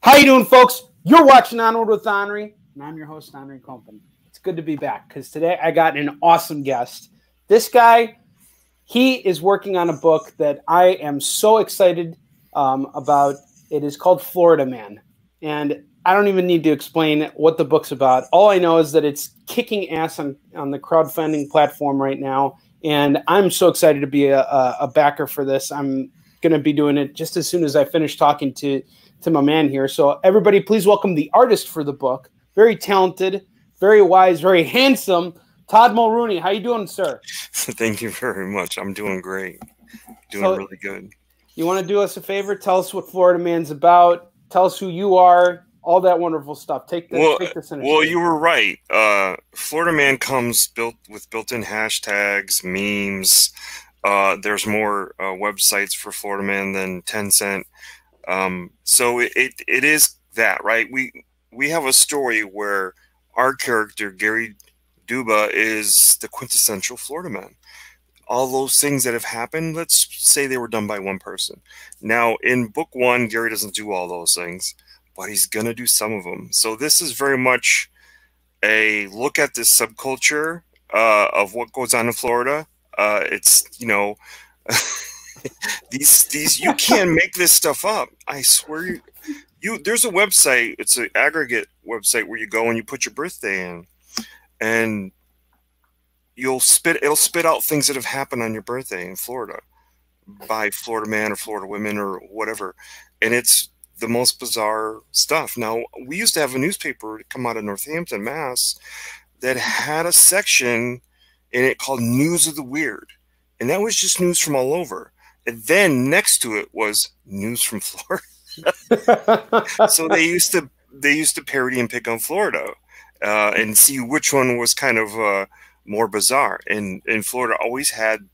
How you doing, folks? You're watching Onward with Onrie, and I'm your host, Onrie Company. It's good to be back because today I got an awesome guest. This guy, he is working on a book that I am so excited about. It is called Florida Man, and I don't even need to explain what the book's about. All I know is that it's kicking ass on the crowdfunding platform right now, and I'm so excited to be a backer for this. I'm going to be doing it just as soon as I finish talking to my man here. So everybody, please welcome the artist for the book. Very talented, very wise, very handsome, Todd Mulrooney. How you doing, sir? Thank you very much. I'm doing great. Doing really good. You want to do us a favor? Tell us what Florida Man's about. Tell us who you are. All that wonderful stuff. Take this initiative. Well, you were right. Florida Man comes with built-in hashtags, memes. There's more websites for Florida Man than Tencent. So it is that, right? We have a story where our character, Gary Duba, is the quintessential Florida Man. All those things that have happened, let's say they were done by one person. Now, in book one, Gary doesn't do all those things, but he's going to do some of them. So this is very much a look at this subculture of what goes on in Florida. It's, you know... these you can't make this stuff up. I swear you there's a website, it's an aggregate website where you go and you put your birthday in, and it'll spit out things that have happened on your birthday in Florida by Florida Man or Florida women or whatever, and it's the most bizarre stuff. Now, we used to have a newspaper come out of Northampton, Mass, that had a section in it called News of the Weird, and that was just news from all over. And then next to it was news from Florida. So they used to parody and pick on Florida and see which one was kind of more bizarre. And Florida always had,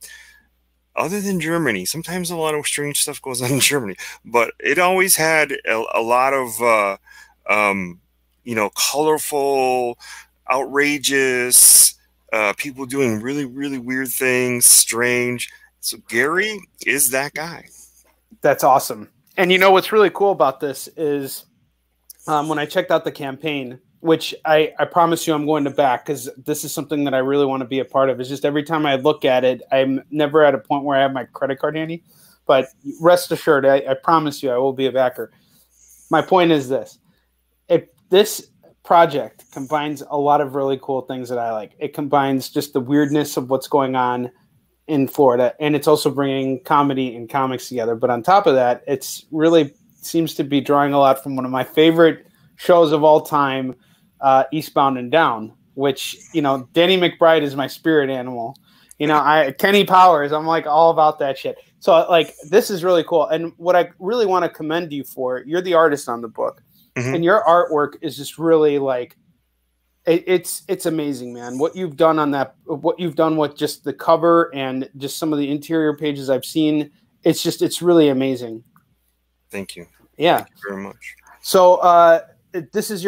other than Germany, sometimes a lot of strange stuff goes on in Germany, but it always had a lot of you know, colorful, outrageous people doing really, really weird things, strange. So Gary is that guy. That's awesome. And you know what's really cool about this is when I checked out the campaign, which I promise you I'm going to back because this is something that I really want to be a part of. It's just every time I look at it, I'm never at a point where I have my credit card handy. But rest assured, I promise you I will be a backer. My point is this. This project combines a lot of really cool things that I like. It combines just the weirdness of what's going on in Florida, and it's also bringing comedy and comics together. But on top of that, it's really seems to be drawing a lot from one of my favorite shows of all time, Eastbound and Down, which, you know, Danny McBride is my spirit animal. You know, Kenny Powers, I'm like all about that shit. So like, this is really cool. And what I really want to commend you for, you're the artist on the book, and your artwork is just really like, it's amazing, man. What you've done on that, what you've done with just the cover and just some of the interior pages I've seen, it's really amazing. Thank you. Yeah. Thank you very much. So, is this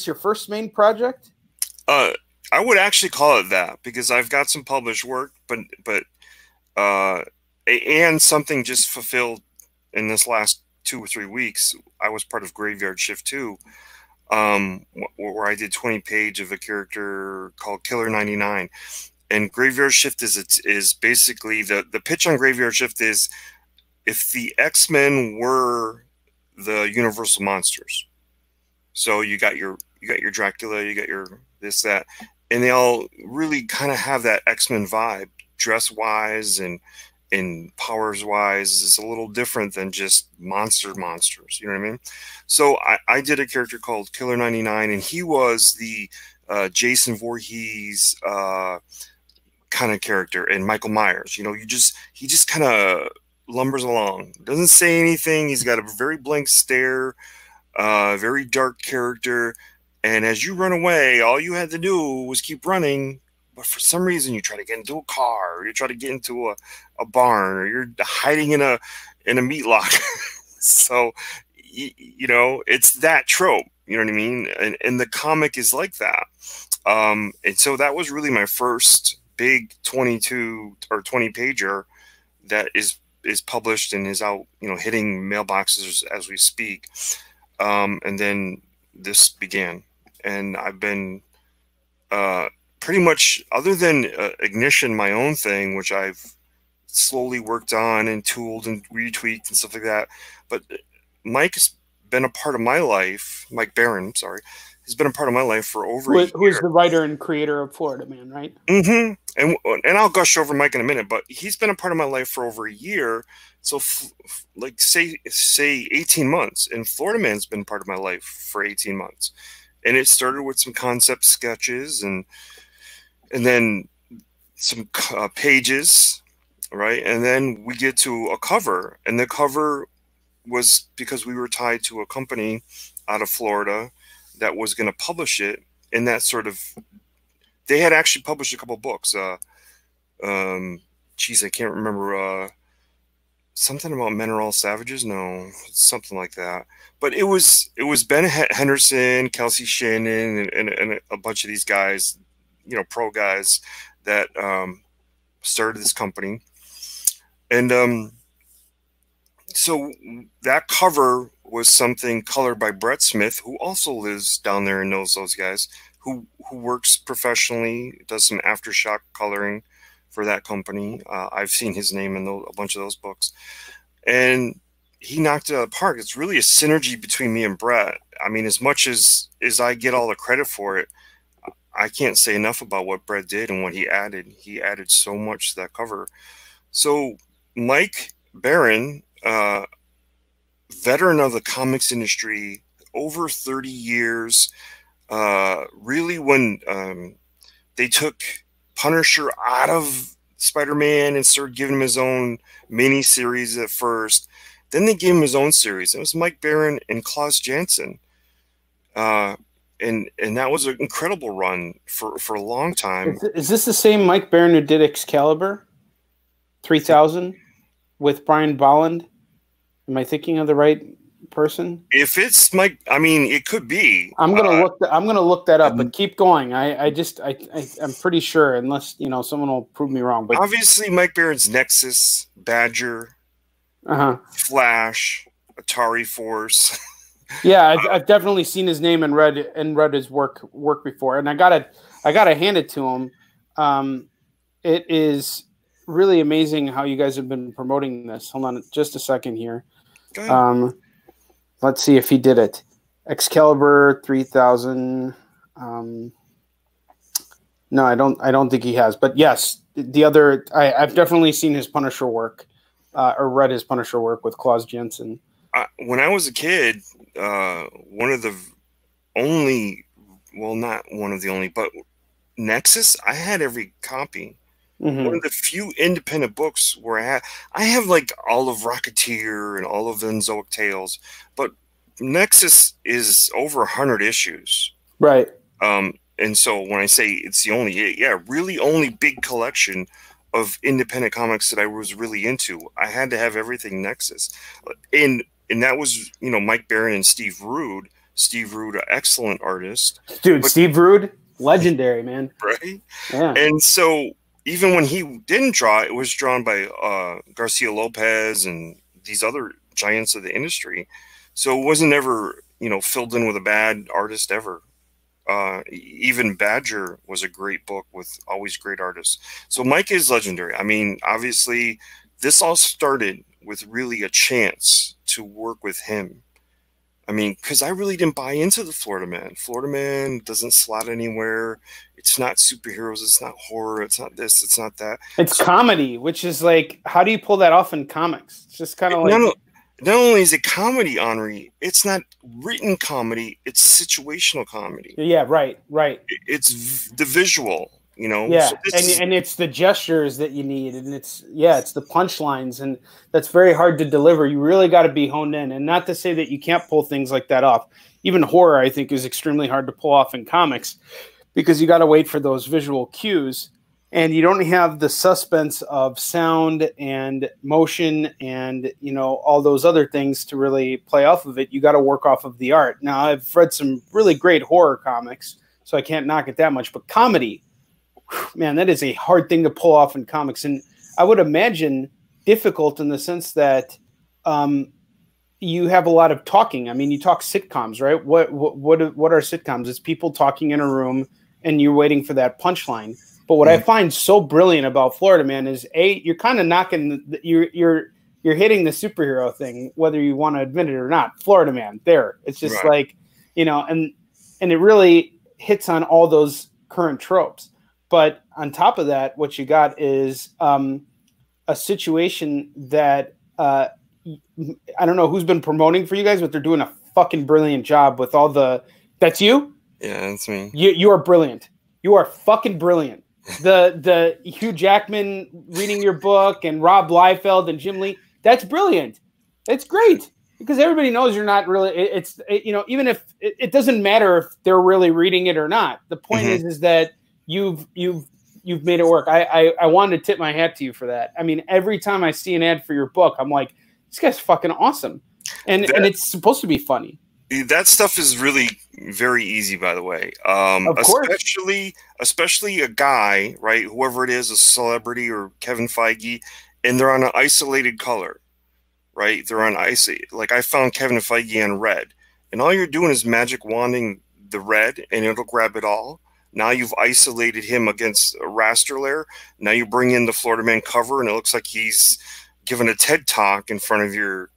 your first main project? I would actually call it that because I've got some published work, but and something just fulfilled in this last 2 or 3 weeks. I was part of Graveyard Shift 2. Where I did 20 page of a character called Killer 99, and Graveyard Shift is basically the pitch on Graveyard Shift is if the X-Men were the Universal monsters. So you got your Dracula, you got your this, that, and they all really kind of have that X-Men vibe, dress wise and powers wise. Is a little different than just monsters. You know what I mean? So I did a character called Killer 99, and he was the Jason Voorhees kind of character, and Michael Myers. You know, he just kind of lumbers along, doesn't say anything. He's got a very blank stare, very dark character, and as you run away, all you had to do was keep running. But for some reason, you try to get into a car, or you try to get into a barn, or you're hiding in a meat locker. So, you know, it's that trope. You know what I mean? And the comic is like that. And so that was really my first big 22 or 20 pager that is published and is out, you know, hitting mailboxes as we speak. And then this began, and I've been pretty much, other than Ignition, my own thing, which I've slowly worked on and tooled and retweaked and stuff like that. But Mike's been a part of my life. Mike Barron, sorry, has been a part of my life for over a year. Who is the writer and creator of Florida Man, right? Mm-hmm. And I'll gush over Mike in a minute, but he's been a part of my life for over a year. So like say 18 months, and Florida Man's been part of my life for 18 months. And it started with some concept sketches and then some pages, right? And then we get to a cover, and the cover was because we were tied to a company out of Florida that was going to publish it. And that sort of, they had actually published a couple books. Geez, I can't remember. Something about Men Are All Savages? No, something like that. But it was Ben Henderson, Kelsey Shannon, and a bunch of these guys, you know, pro guys that started this company. And so that cover was something colored by Brett Smith, who also lives down there and knows those guys, who works professionally, does some aftershock coloring for that company. I've seen his name in a bunch of those books, and he knocked it out of the park. It's really a synergy between me and Brett. I mean, as much as I get all the credit for it, I can't say enough about what Brett did and what he added. He added so much to that cover. So Mike Barron, veteran of the comics industry, over 30 years, really when they took Punisher out of Spider-Man and started giving him his own mini series at first. Then they gave him his own series. It was Mike Barron and Klaus Janson. And that was an incredible run for a long time. Is this the same Mike Barron who did Excalibur 3000 with Brian Bolland? Am I thinking of the right person? If it's Mike, I mean, it could be. I'm gonna look that up, but keep going. I'm pretty sure, unless you know someone will prove me wrong. But obviously, Mike Barron's Nexus, Badger, Flash, Atari Force. Yeah, I've definitely seen his name and read his work before, and I gotta hand it to him. It is really amazing how you guys have been promoting this. Hold on just a second here. Let's see if he did it. Excalibur 3000. No, I don't think he has. But yes, the other I've definitely seen his Punisher work, or read his Punisher work with Klaus Janson. When I was a kid, one of the only, well, not one of the only, but Nexus, I had every copy. One of the few independent books where I have like all of Rocketeer and all of the Zoic Tales, but Nexus is over 100 issues. Right. And so when I say it's the only, really only big collection of independent comics that I was really into, I had to have everything Nexus. And that was, you know, Mike Barron and Steve Rude. Steve Rude, an excellent artist. Dude, Steve Rude, legendary, man. Right? Yeah. And so even when he didn't draw, it was drawn by Garcia Lopez and these other giants of the industry. So it wasn't ever, you know, filled in with a bad artist ever. Even Badger was a great book with always great artists. So Mike is legendary. I mean, obviously, this all started with really a chance to work with him. I mean, because I really didn't buy into the Florida Man. Florida Man doesn't slot anywhere. It's not superheroes. It's not horror. It's not this. It's not that. It's comedy, which is like, how do you pull that off in comics? It's just kind of like... Not only is it comedy, Onrie, it's not written comedy. It's situational comedy. Yeah, right. It's the visual, you know? Yeah, So and it's the gestures that you need, and it's the punchlines, and that's very hard to deliver. You really got to be honed in, and not to say that you can't pull things like that off. Even horror, I think, is extremely hard to pull off in comics because you got to wait for those visual cues, and you don't have the suspense of sound and motion and, you know, all those other things to really play off of it. You got to work off of the art. Now, I've read some really great horror comics, so I can't knock it that much, but comedy, man, that is a hard thing to pull off in comics. And I would imagine difficult in the sense that, you you have a lot of talking. I mean, you talk sitcoms, right? What are sitcoms? It's people talking in a room and you're waiting for that punchline. But what I find so brilliant about Florida Man is you're kind of knocking you're hitting the superhero thing, whether you want to admit it or not. Florida Man, there. It's just like, you know, and it really hits on all those current tropes. But on top of that, what you got is a situation that I don't know who's been promoting for you guys, but they're doing a fucking brilliant job with all the. That's you? Yeah, that's me. You are brilliant. You are fucking brilliant. The Hugh Jackman reading your book and Rob Liefeld and Jim Lee. That's brilliant. It's great because everybody knows you're not really. You know, even if it doesn't matter if they're really reading it or not. The point is that you've made it work. I wanted to tip my hat to you for that. I mean, every time I see an ad for your book, I'm like, this guy's fucking awesome, and it's supposed to be funny. That stuff is really very easy, by the way. Of course. Especially a guy, right? Whoever it is, a celebrity or Kevin Feige, and they're on an isolated color, right? They're on ice. Like I found Kevin Feige on red, and all you're doing is magic wanding the red, and it'll grab it all. Now you've isolated him against a raster layer. Now you bring in the Florida Man cover, and it looks like he's giving a TED talk in front of your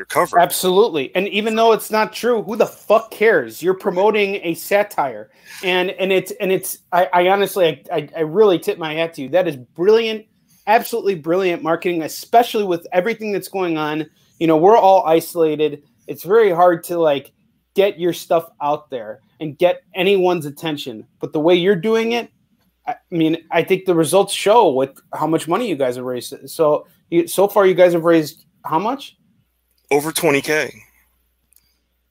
cover. Absolutely. And even though it's not true, who the fuck cares? You're promoting a satire. And it's I honestly I really tip my hat to you. That is brilliant, absolutely brilliant marketing, especially with everything that's going on. You know, we're all isolated. It's very hard to like get your stuff out there and get anyone's attention. But the way you're doing it, I mean, I think the results show with how much money you guys have raised. So far you guys have raised how much? Over 20K.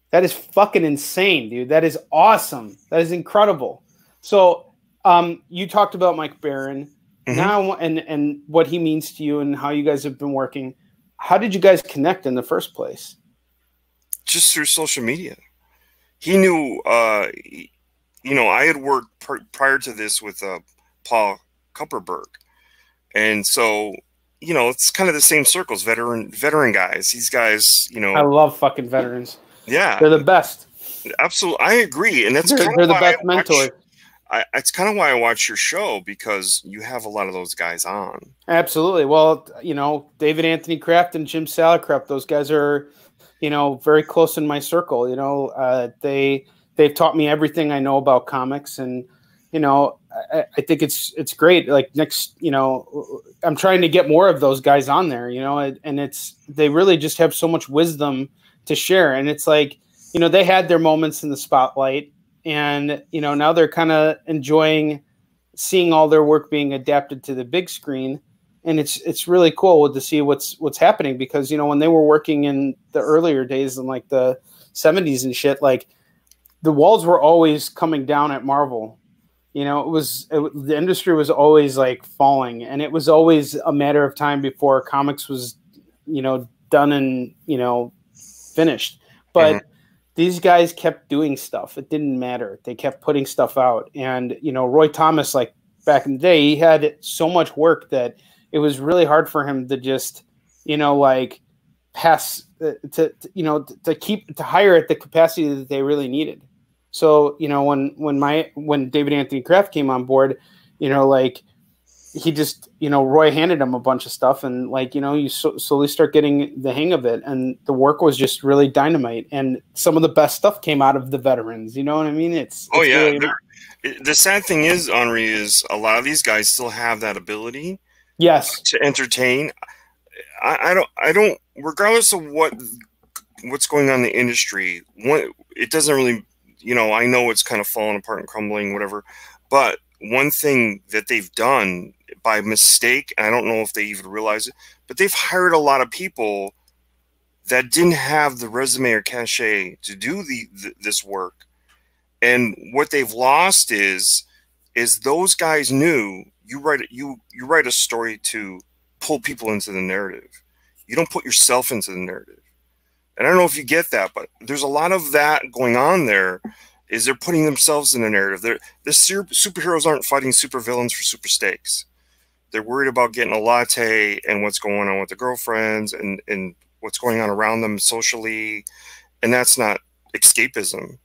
That is fucking insane, dude. That is awesome. That is incredible. So you talked about Mike Barron now and what he means to you and how you guys have been working. How did you guys connect in the first place? Just through social media. He knew, you know, I had worked prior to this with Paul Kupperberg. And so, you know, it's kind of the same circles, veteran guys. These guys, you know. I love fucking veterans. Yeah. They're the best. Absolutely. I agree. And that's they're the best mentors. It's kind of why I watch your show, because you have a lot of those guys on. Absolutely. Well, you know, David Anthony Kraft and Jim Salicrup, those guys are, you know, very close in my circle. You know, they've taught me everything I know about comics, and you know, I think it's great. Like next, you know, I'm trying to get more of those guys on there, you know, and they really just have so much wisdom to share. And it's like, you know, they had their moments in the spotlight, and, you know, now they're kind of enjoying seeing all their work being adapted to the big screen. And it's really cool to see what's happening, because, you know, when they were working in the earlier days in like the 70s and shit, like the walls were always coming down at Marvel. You know, the industry was always like falling, and it was always a matter of time before comics was, you know, done and, you know, finished. But these guys kept doing stuff. It didn't matter. They kept putting stuff out. And, you know, Roy Thomas, like back in the day, he had so much work that it was really hard for him to just, you know, like pass to hire at the capacity that they really needed. So, you know, when David Anthony Kraft came on board, you know, like he just, you know, Roy handed him a bunch of stuff, and like, you know, you slowly start getting the hang of it, and the work was just really dynamite, and some of the best stuff came out of the veterans. You know what I mean? It's really the sad thing is, Onrie, is a lot of these guys still have that ability. Yes. To entertain. I don't, regardless of what's going on in the industry, it doesn't really, you know, I know it's kind of falling apart and crumbling, whatever. But one thing that they've done by mistake, and I don't know if they even realize it, but they've hired a lot of people that didn't have the resume or cachet to do this work. And what they've lost is those guys knew you write a story to pull people into the narrative. You don't put yourself into the narrative. And I don't know if you get that, but there's a lot of that going on there. Is they're putting themselves in a narrative. The superheroes aren't fighting supervillains for super stakes. They're worried about getting a latte and what's going on with the girlfriends and what's going on around them socially, and that's not escapism,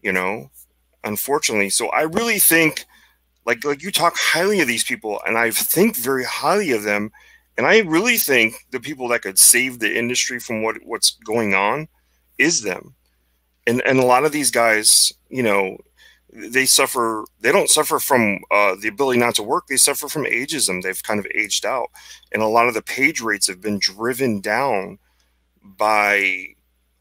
you know, unfortunately. So I really think, like you talk highly of these people, and I think very highly of them, and I really think the people that could save the industry from what's going on is them. And a lot of these guys, you know, they don't suffer from the ability not to work. They suffer from ageism. They've kind of aged out, and a lot of the page rates have been driven down by,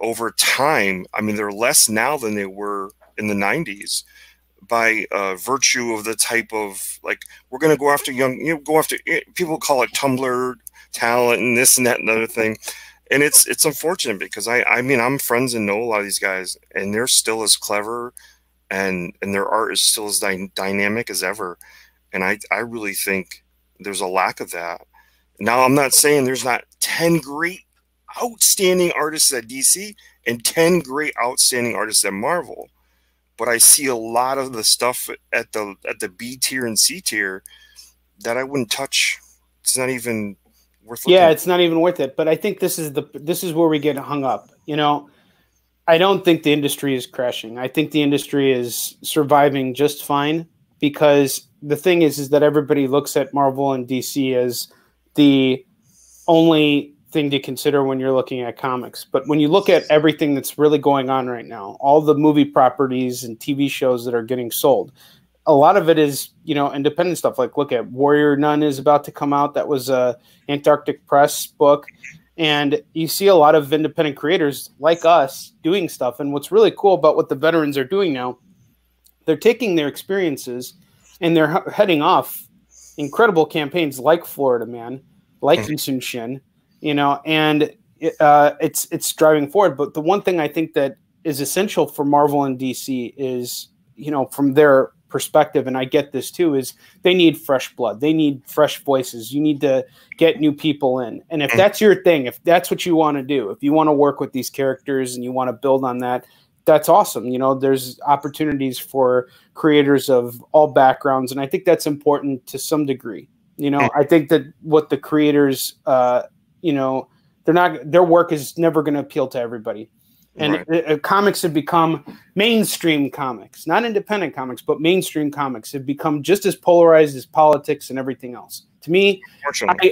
over time. I mean, they're less now than they were in the 90s, by virtue of the type of, like, we're going to go after people call it Tumblr talent and this and that and other thing. And it's unfortunate, because I mean, I'm friends and know a lot of these guys, and they're still as clever, and their art is still as dynamic as ever. And I really think there's a lack of that. Now, I'm not saying there's not 10 great outstanding artists at DC and 10 great outstanding artists at Marvel, but I see a lot of the stuff at the B tier and C tier that I wouldn't touch. It's not even worth looking at. It's not even worth it. But I think this is where we get hung up. You know, I don't think the industry is crashing. I think the industry is surviving just fine, because the thing is that everybody looks at Marvel and DC as the only thing to consider when you're looking at comics. But when you look at everything that's really going on right now, all the movie properties and TV shows that are getting sold, a lot of it is, you know, independent stuff. Like, look at Warrior Nun is about to come out. That was a Antarctic Press book. And you see a lot of independent creators like us doing stuff. And what's really cool about what the veterans are doing now, they're taking their experiences and they're heading off incredible campaigns like Florida Man, like Yusun Shin, you know, and it's driving forward. But the one thing I think that is essential for Marvel and DC is, you know, from their perspective, and I get this too, is they need fresh blood. They need fresh voices. You need to get new people in. And if that's your thing, if that's what you want to do, if you want to work with these characters and you want to build on that, that's awesome. You know, there's opportunities for creators of all backgrounds. And I think that's important to some degree. You know, I think that what the creators, you know, their work is never going to appeal to everybody. And comics have become mainstream comics, not independent comics, but mainstream comics have become just as polarized as politics and everything else. To me,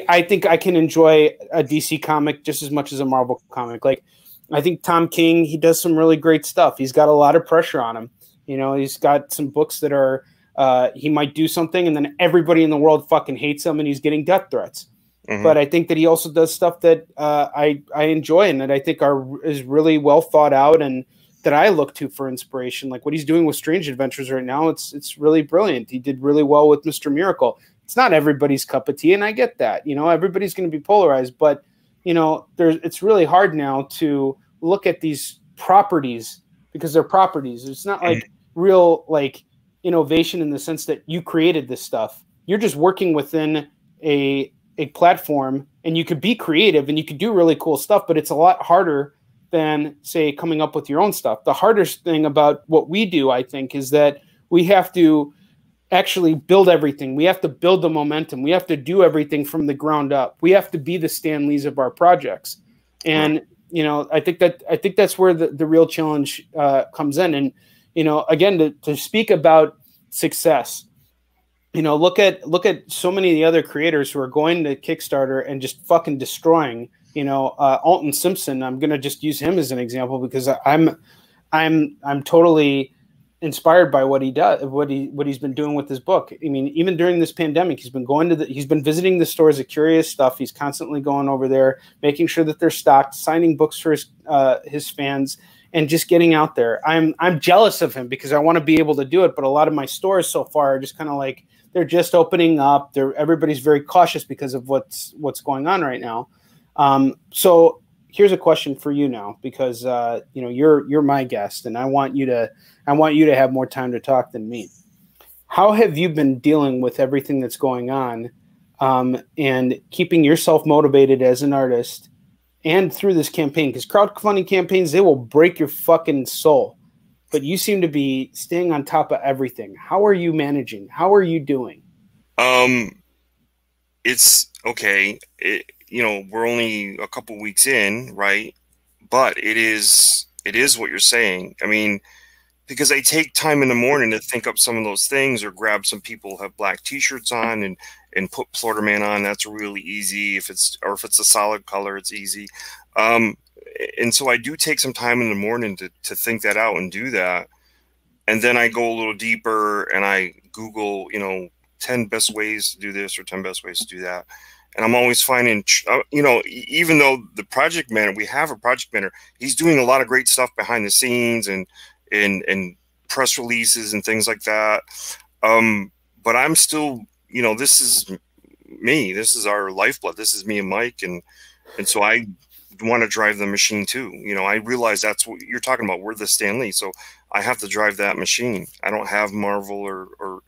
I think I can enjoy a DC comic just as much as a Marvel comic. Like, I think Tom King, he does some really great stuff. He's got a lot of pressure on him. You know, he's got some books that are, he might do something and then everybody in the world fucking hates him and he's getting death threats. But I think that he also does stuff that I enjoy and that I think is really well thought out and that I look to for inspiration. Like what he's doing with Strange Adventures right now, it's really brilliant. He did really well with Mr. Miracle. It's not everybody's cup of tea, and I get that. You know, everybody's going to be polarized, but you know, it's really hard now to look at these properties because they're properties. It's not like real like innovation in the sense that you created this stuff. You're just working within a platform, and you could be creative and you could do really cool stuff, but it's a lot harder than, say, coming up with your own stuff. The hardest thing about what we do, I think, is that we have to actually build everything. We have to build the momentum. We have to do everything from the ground up. We have to be the Stan Lees of our projects. And, you know, I think that's where the real challenge comes in. And, you know, again, to speak about success, you know, look at so many of the other creators who are going to Kickstarter and just fucking destroying, you know, Alton Simpson. I'm going to just use him as an example because I'm totally inspired by what he does, what he's been doing with his book. I mean, even during this pandemic, he's been visiting the stores at Curious Stuff. He's constantly going over there, making sure that they're stocked, signing books for his fans, and just getting out there. I'm jealous of him because I want to be able to do it, but a lot of my stores so far are just kind of like, they're just opening up. Everybody's very cautious because of what's going on right now. So here's a question for you now, because you know, you're my guest, and I want you to have more time to talk than me. How have you been dealing with everything that's going on, and keeping yourself motivated as an artist, and through this campaign? Because crowdfunding campaigns, they will break your fucking soul. But you seem to be staying on top of everything. How are you managing? How are you doing? It's okay. you know, we're only a couple weeks in, right? But it is what you're saying. I mean, because I take time in the morning to think up some of those things, or grab some people who have black t-shirts on and put Florida Man on. That's really easy. If it's a solid color, it's easy. And so I do take some time in the morning to think that out and do that. And then I go a little deeper and I Google, you know, 10 best ways to do this or 10 best ways to do that. And I'm always finding, you know, even though the project manager, we have a project manager, he's doing a lot of great stuff behind the scenes and press releases and things like that. But I'm still, you know, this is me. This is our lifeblood. This is me and Mike. And so I want to drive the machine too. You know, I realize that's what you're talking about. We're the Stan Lee. So I have to drive that machine. I don't have Marvel or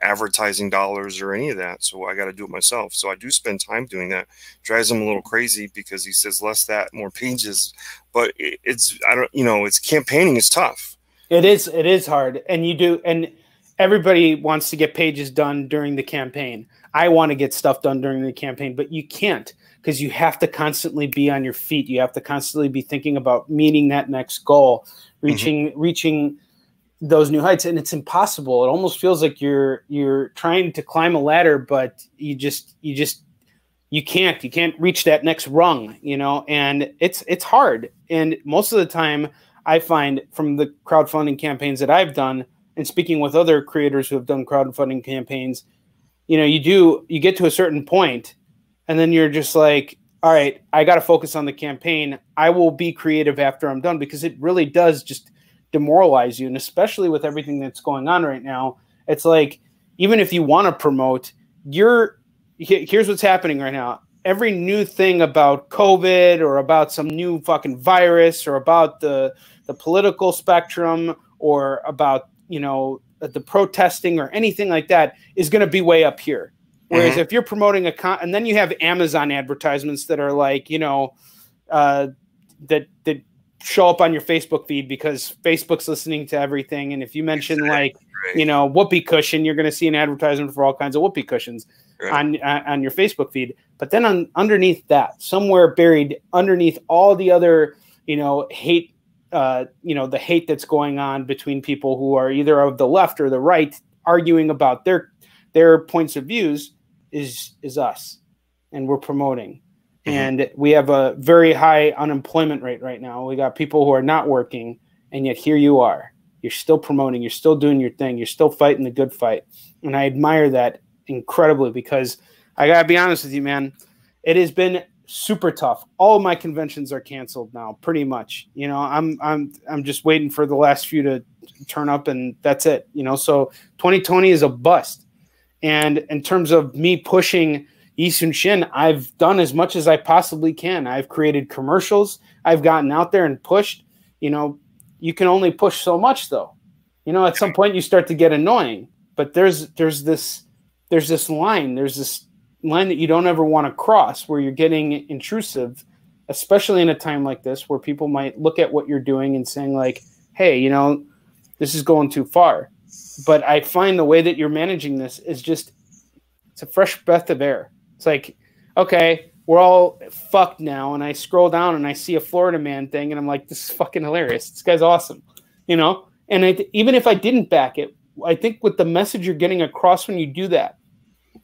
advertising dollars or any of that. So I got to do it myself. So I do spend time doing that. Drives him a little crazy because he says less that, more pages. But it's, I don't, you know, it's campaigning is tough. It is hard. And you do, and everybody wants to get pages done during the campaign. I want to get stuff done during the campaign, but you can't, because you have to constantly be on your feet. You have to constantly be thinking about meeting that next goal, reaching those new heights. And it's impossible. It almost feels like you're trying to climb a ladder, but you can't reach that next rung, you know, and it's hard. And most of the time I find from the crowdfunding campaigns that I've done, and speaking with other creators who have done crowdfunding campaigns, you know, you get to a certain point and then you're just like, all right, I got to focus on the campaign. I will be creative after I'm done, because it really does just demoralize you. And especially with everything that's going on right now, it's like, even if you want to promote, here's what's happening right now. Every new thing about COVID or about some new fucking virus or about the political spectrum or about, you know, the protesting or anything like that is going to be way up here. Whereas if you're promoting and then you have Amazon advertisements that are like, you know, that show up on your Facebook feed because Facebook's listening to everything. And if you mention like, you know, whoopee cushion, you're going to see an advertisement for all kinds of whoopee cushions on your Facebook feed. But then underneath that, somewhere buried underneath all the other, you know, hate, you know, the hate that's going on between people who are either of the left or the right, arguing about their points of views, is us, and we're promoting. And we have a very high unemployment rate right now. We got people who are not working, and yet here you are. You're still promoting. You're still doing your thing. You're still fighting the good fight. And I admire that incredibly, because I got to be honest with you, man, it has been super tough. All of my conventions are canceled now, pretty much. You know, I'm just waiting for the last few to turn up, and that's it. You know, so 2020 is a bust. And in terms of me pushing Yisun Shin, I've done as much as I possibly can. I've created commercials. I've gotten out there and pushed. You know, you can only push so much, though. You know, at some point you start to get annoying. But there's this line. There's this line that you don't ever want to cross, where you're getting intrusive, especially in a time like this, where people might look at what you're doing and saying like, hey, you know, this is going too far. But I find the way that you're managing this is just, it's a fresh breath of air. It's like, okay, we're all fucked now. And I scroll down and I see a Florida Man thing, and I'm like, this is fucking hilarious. This guy's awesome. You know? And even if I didn't back it, I think with the message you're getting across when you do that,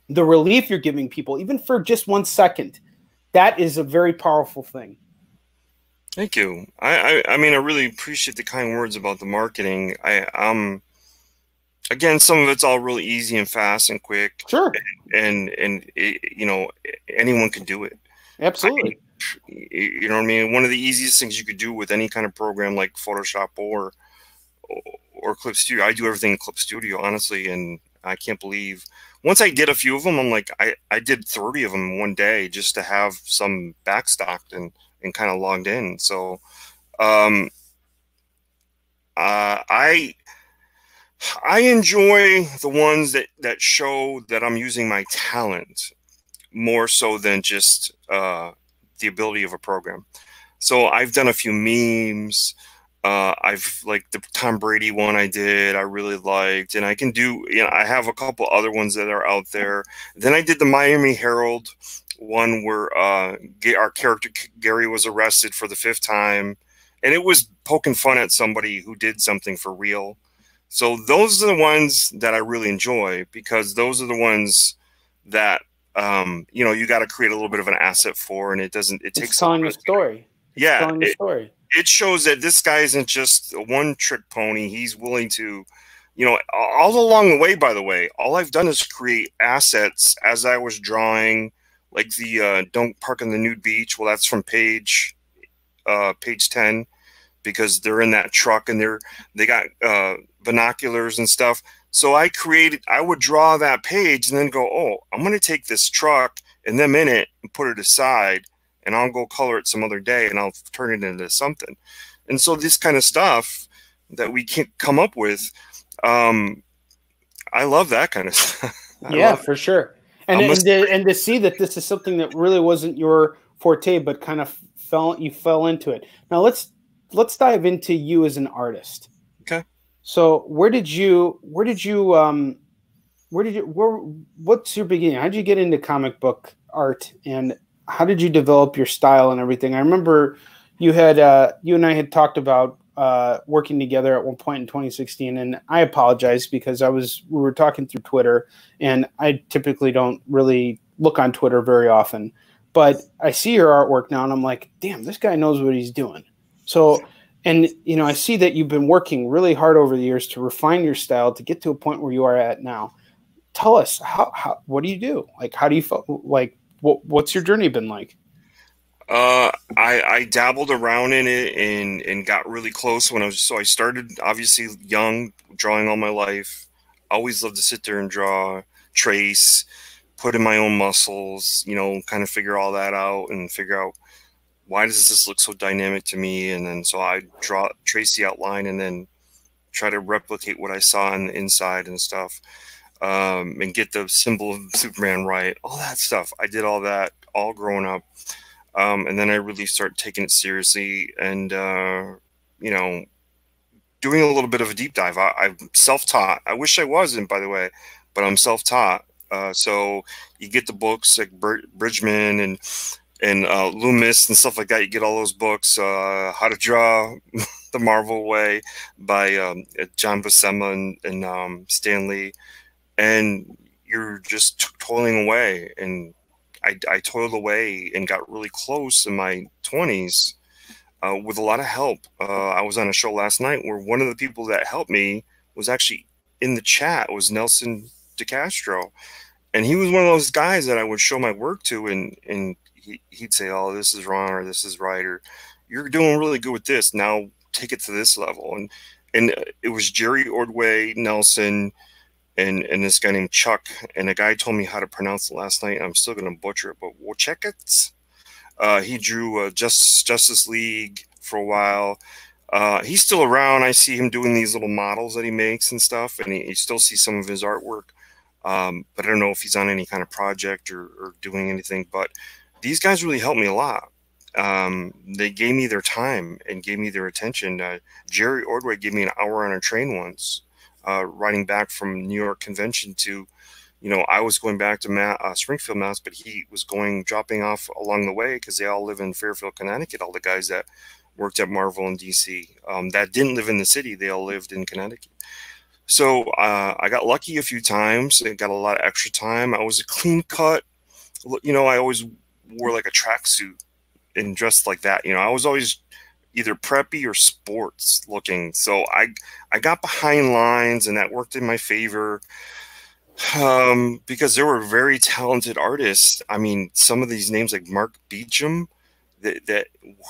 the relief you're giving people, even for just 1 second, that is a very powerful thing. Thank you. I mean, I really appreciate the kind words about the marketing. Again, some of it's all really easy and fast and quick. Sure. And it, you know, anyone can do it. Absolutely. You know what I mean? One of the easiest things you could do with any kind of program like Photoshop or Clip Studio. I do everything in Clip Studio, honestly, and I can't believe once I get a few of them, I'm like, I did 30 of them one day just to have some backstocked and kind of logged in. So I enjoy the ones that show that I'm using my talent more so than just the ability of a program. So I've done a few memes. I've like the Tom Brady one I did, I really liked, and I can do, I have a couple other ones that are out there. Then I did the Miami Herald one where our character Gary was arrested for the 5th time, and it was poking fun at somebody who did something for real. So those are the ones that I really enjoy, because those are the ones that you got to create a little bit of an asset for, and it takes telling a story. Telling a story. It shows that this guy isn't just a one-trick pony. He's willing to, all along the way, by the way, all I've done is create assets as I was drawing, like the Don't Park on the Nude Beach. Well, that's from page 10, because they're in that truck and they got binoculars and stuff. So I would draw that page and then go, oh, I'm going to take this truck and them in it and put it aside, and I'll go color it some other day and I'll turn it into something. And so this kind of stuff that we can't come up with, I love that kind of stuff. Yeah, for sure. And to see that this is something that really wasn't your forte, but kind of you fell into it. Now let's dive into you as an artist. Okay. So what's your beginning? How did you get into comic book art, and how did you develop your style and everything? I remember you and I had talked about working together at one point in 2016, and I apologize because we were talking through Twitter, and I typically don't really look on Twitter very often, but I see your artwork now and I'm like, damn, this guy knows what he's doing. So, and I see that you've been working really hard over the years to refine your style to get to a point where you are at now. Tell us what do you do? Like, how do you feel? Like, what's your journey been like? I dabbled around in it and got really close I started obviously young, drawing all my life. Always loved to sit there and draw, trace, put in my own muscles, kind of figure all that out and figure out why does this look so dynamic to me. And then so I trace the outline and then try to replicate what I saw on the inside and stuff, and get the symbol of Superman right, all that stuff. I did all that all growing up. And then I really started taking it seriously and, doing a little bit of a deep dive. I'm self-taught. I wish I wasn't, by the way, but I'm self-taught. So you get the books like Bridgman and Loomis and stuff like that. You get all those books, How to Draw the Marvel Way by John Buscema and Stan Lee. And you're just toiling away. And I toiled away and got really close in my 20s with a lot of help. I was on a show last night where one of the people that helped me was actually in the chat. It was Nelson DeCastro. And he was one of those guys that I would show my work to, and he'd say, oh, this is wrong, or this is right, or you're doing really good with this. Now take it to this level. And it was Jerry Ordway, Nelson, and this guy named Chuck, and a guy told me how to pronounce it last night. I'm still going to butcher it, but Wojciech. He drew Justice League for a while. He's still around. I see him doing these little models that he makes and stuff, and you still see some of his artwork. But I don't know if he's on any kind of project or doing anything. But these guys really helped me a lot. They gave me their time and gave me their attention. Jerry Ordway gave me an hour on a train once. Riding back from New York convention to, I was going back to Springfield, Mass, but he was dropping off along the way because they all live in Fairfield, Connecticut. All the guys that worked at Marvel and DC that didn't live in the city, they all lived in Connecticut. So I got lucky a few times. I got a lot of extra time. I was a clean cut. I always wore like a tracksuit and dressed like that. I was always either preppy or sports looking. So I got behind lines, and that worked in my favor because there were very talented artists. I mean, some of these names like Mark Beecham,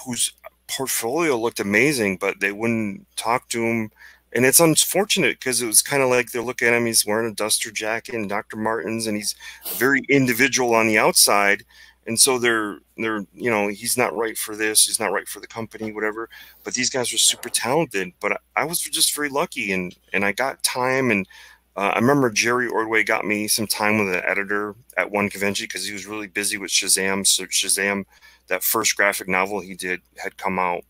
whose portfolio looked amazing, but they wouldn't talk to him. And it's unfortunate because it was kind of like they're looking at him, he's wearing a duster jacket and Dr. Martens, and he's very individual on the outside. And so they're he's not right for this, he's not right for the company, whatever. But these guys were super talented. But I was just very lucky, and I got time. And I remember Jerry Ordway got me some time with an editor at one convention because he was really busy with Shazam. So Shazam, that first graphic novel he did, had come out.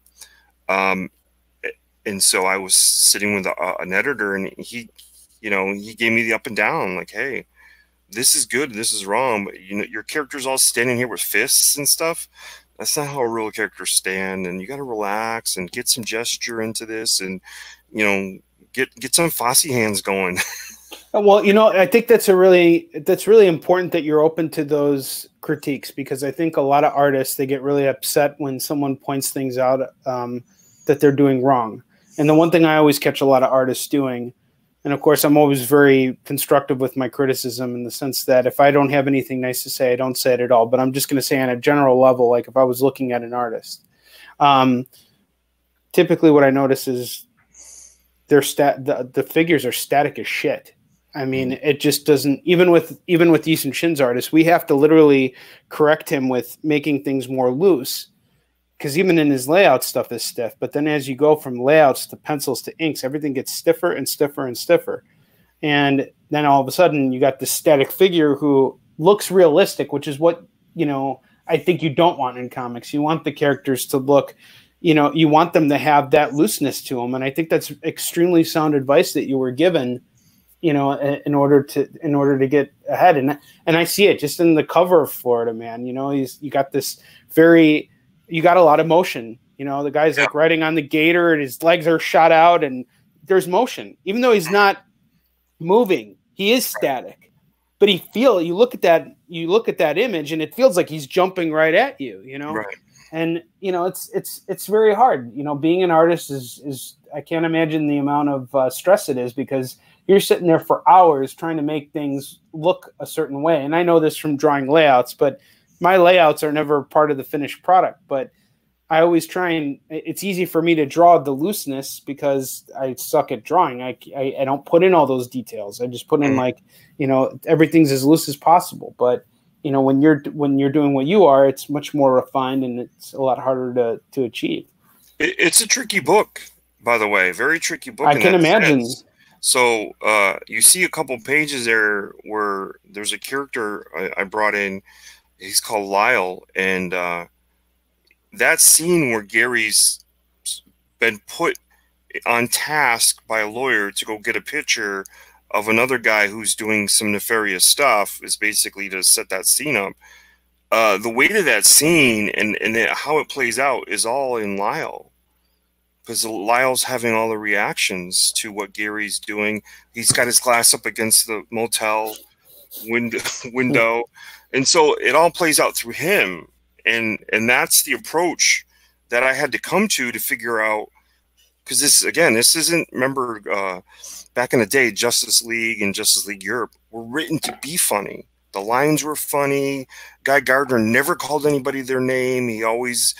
And so I was sitting with an editor, and he, you know, he gave me the up and down, like, hey, this is good, this is wrong, but you know, your character's all standing here with fists and stuff. That's not how a real character stand, and you got to relax and get some gesture into this, and you know, get some Fosse hands going. Well, you know, I think that's really important that you're open to those critiques, because I think a lot of artists, they get really upset when someone points things out that they're doing wrong. And the one thing I always catch a lot of artists doing, and of course I'm always very constructive with my criticism in the sense that if I don't have anything nice to say, I don't say it at all. But I'm just going to say on a general level, like if I was looking at an artist, typically what I notice is the figures are static as shit. I mean, it just doesn't, even with Yisun Shin's artists, we have to literally correct him with making things more loose, because even in his layout, stuff is stiff. But then as you go from layouts to pencils to inks, everything gets stiffer and stiffer and stiffer. And then all of a sudden you got this static figure who looks realistic, which is what, you know, I think you don't want in comics. You want the characters to look, you know, you want them to have that looseness to them. And I think that's extremely sound advice that you were given, you know, in order to get ahead. And I see it just in the cover of Florida Man. You know, you got a lot of motion. You know, the guy's like riding on the gator and his legs are shot out and there's motion. Even though he's not moving, he is static. But you look at that image and it feels like he's jumping right at you, you know? Right. And you know, it's very hard. You know, being an artist is I can't imagine the amount of stress it is, because you're sitting there for hours trying to make things look a certain way. And I know this from drawing layouts, but my layouts are never part of the finished product. But I always try, and it's easy for me to draw the looseness because I suck at drawing. I don't put in all those details. I just put in, like, you know, everything's as loose as possible. But you know, when you're doing what you are, it's much more refined and it's a lot harder to achieve. It's a tricky book, by the way, very tricky book. I can imagine. Sense. So you see a couple pages there where there's a character I brought in. He's called Lyle, and that scene where Gary's been put on task by a lawyer to go get a picture of another guy who's doing some nefarious stuff is basically to set that scene up. The weight of that scene and how it plays out is all in Lyle, because Lyle's having all the reactions to what Gary's doing. He's got his glass up against the motel window. And so it all plays out through him. And that's the approach that I had to come to figure out, because this isn't, remember, back in the day, Justice League and Justice League Europe were written to be funny. The lines were funny. Guy Gardner never called anybody their name. He always,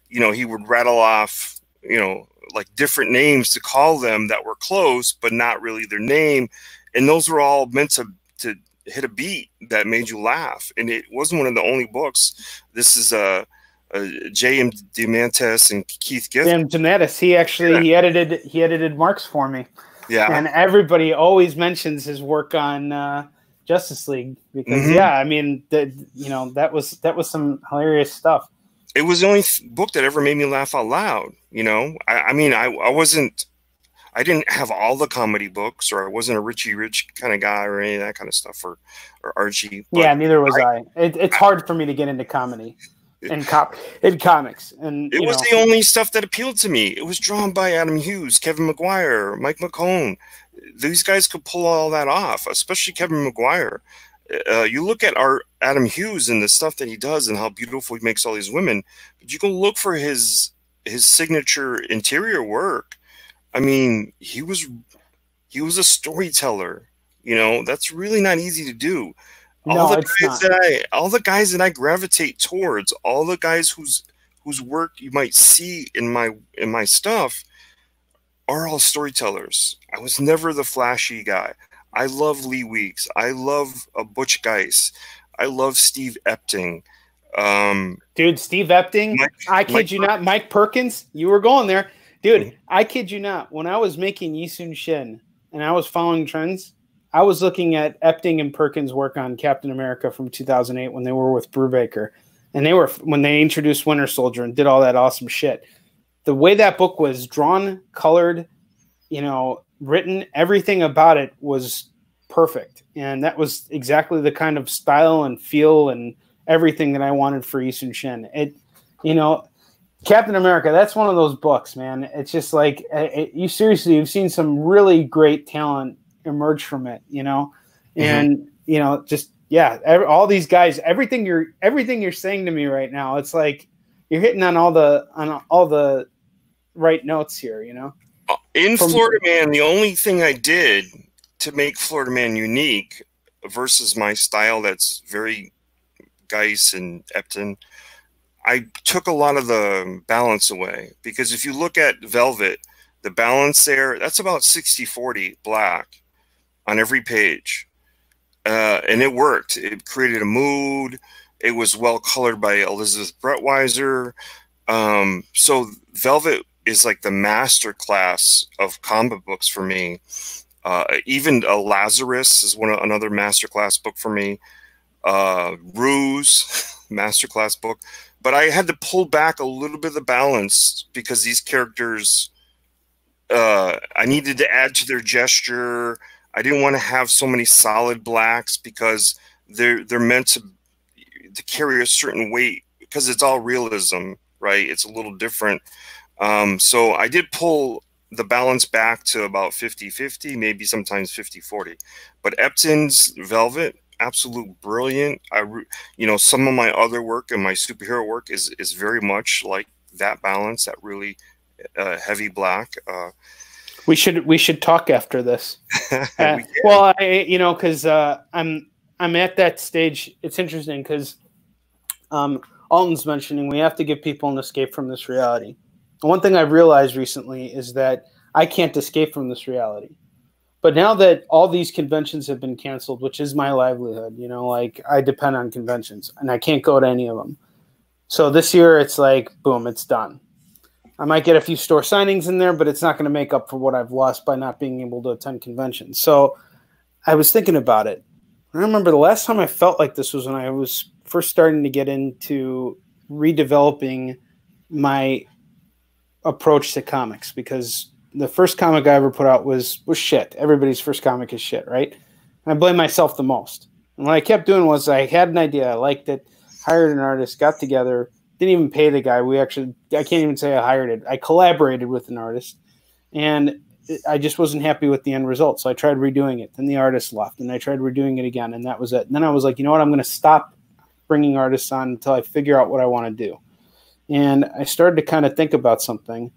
you know, he would rattle off, you know, like different names to call them that were close, but not really their name. And those were all meant to hit a beat that made you laugh. And it wasn't one of the only books. This is J.M. DeMantis and Keith Giffen. J.M. DeMantis, he edited Marks for me. Yeah. And everybody always mentions his work on Justice League because I mean, that was some hilarious stuff. It was the only book that ever made me laugh out loud. You know, I mean, I didn't have all the comedy books, or I wasn't a Richie Rich kind of guy or any of that kind of stuff, or Archie. Yeah, neither was I. It's hard for me to get into comedy in comics. And it was the only stuff that appealed to me. It was drawn by Adam Hughes, Kevin Maguire, Mike McCone. These guys could pull all that off, especially Kevin Maguire. You look at Adam Hughes and the stuff that he does and how beautiful he makes all these women, but you can look for his signature interior work. I mean, he was a storyteller. You know, that's really not easy to do. All the guys that I gravitate towards, all the guys whose work you might see in my stuff, are all storytellers. I was never the flashy guy. I love Lee Weeks. I love Butch Geis. I love Steve Epting. Dude, Steve Epting. I kid you not. Mike Perkins. You were going there. Dude, I kid you not. When I was making Yisun Shin and I was following trends, I was looking at Epting and Perkins' work on Captain America from 2008 when they were with Brubaker. And when they introduced Winter Soldier and did all that awesome shit. the way that book was drawn, colored, you know, written, everything about it was perfect. And that was exactly the kind of style and feel and everything that I wanted for Yi Sun-shin. It, you know, Captain America, that's one of those books, man. It's just like, you've seen some really great talent emerge from it, you know? And, you know, just, yeah, all these guys, everything you're saying to me right now, it's like you're hitting on all the right notes here, you know? In Florida Man, the only thing I did to make Florida Man unique versus my style that's very Geis and Epton, I took a lot of the balance away, because if you look at Velvet, the balance there, that's about 60-40 black on every page. And it worked. It created a mood. It was well colored by Elizabeth Brettweiser. So Velvet is like the master class of comic books for me. Even Lazarus is another master class book for me. Ruse, master class book. But I had to pull back a little bit of the balance because these characters, I needed to add to their gesture. I didn't want to have so many solid blacks because they're meant to carry a certain weight, because it's all realism, right? It's a little different. So I did pull the balance back to about 50-50, maybe sometimes 50-40. But Epton's Velvet, absolute brilliant. You know, some of my other work and my superhero work is very much like that balance, that really heavy black. We should talk after this. Well, you know, because I'm at that stage. It's interesting because Alton's mentioning we have to give people an escape from this reality. And one thing I've realized recently is that I can't escape from this reality. But now that all these conventions have been canceled, which is my livelihood, you know, like I depend on conventions and I can't go to any of them. So this year it's like, boom, it's done. I might get a few store signings in there, but it's not going to make up for what I've lost by not being able to attend conventions. So I was thinking about it. I remember the last time I felt like this was when I was first starting to get into redeveloping my approach to comics, because the first comic I ever put out was shit. Everybody's first comic is shit, right? And I blame myself the most. And what I kept doing was I had an idea. I liked it, hired an artist, got together, didn't even pay the guy. I can't even say I hired it. I collaborated with an artist, and I just wasn't happy with the end result. So I tried redoing it. Then the artist left, and I tried redoing it again, and that was it. And then I was like, you know what? I'm going to stop bringing artists on until I figure out what I want to do. And I started to kind of think about something.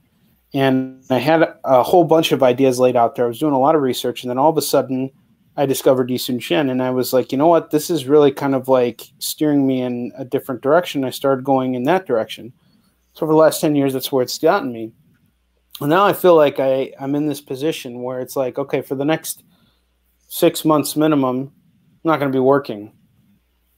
And I had a whole bunch of ideas laid out there. I was doing a lot of research, and then all of a sudden I discovered Yi Sun-shin, and I was like, you know what? This is really kind of like steering me in a different direction. I started going in that direction. So over the last 10 years, that's where it's gotten me. And now I feel like I'm in this position where it's like, okay, for the next 6 months minimum, I'm not going to be working.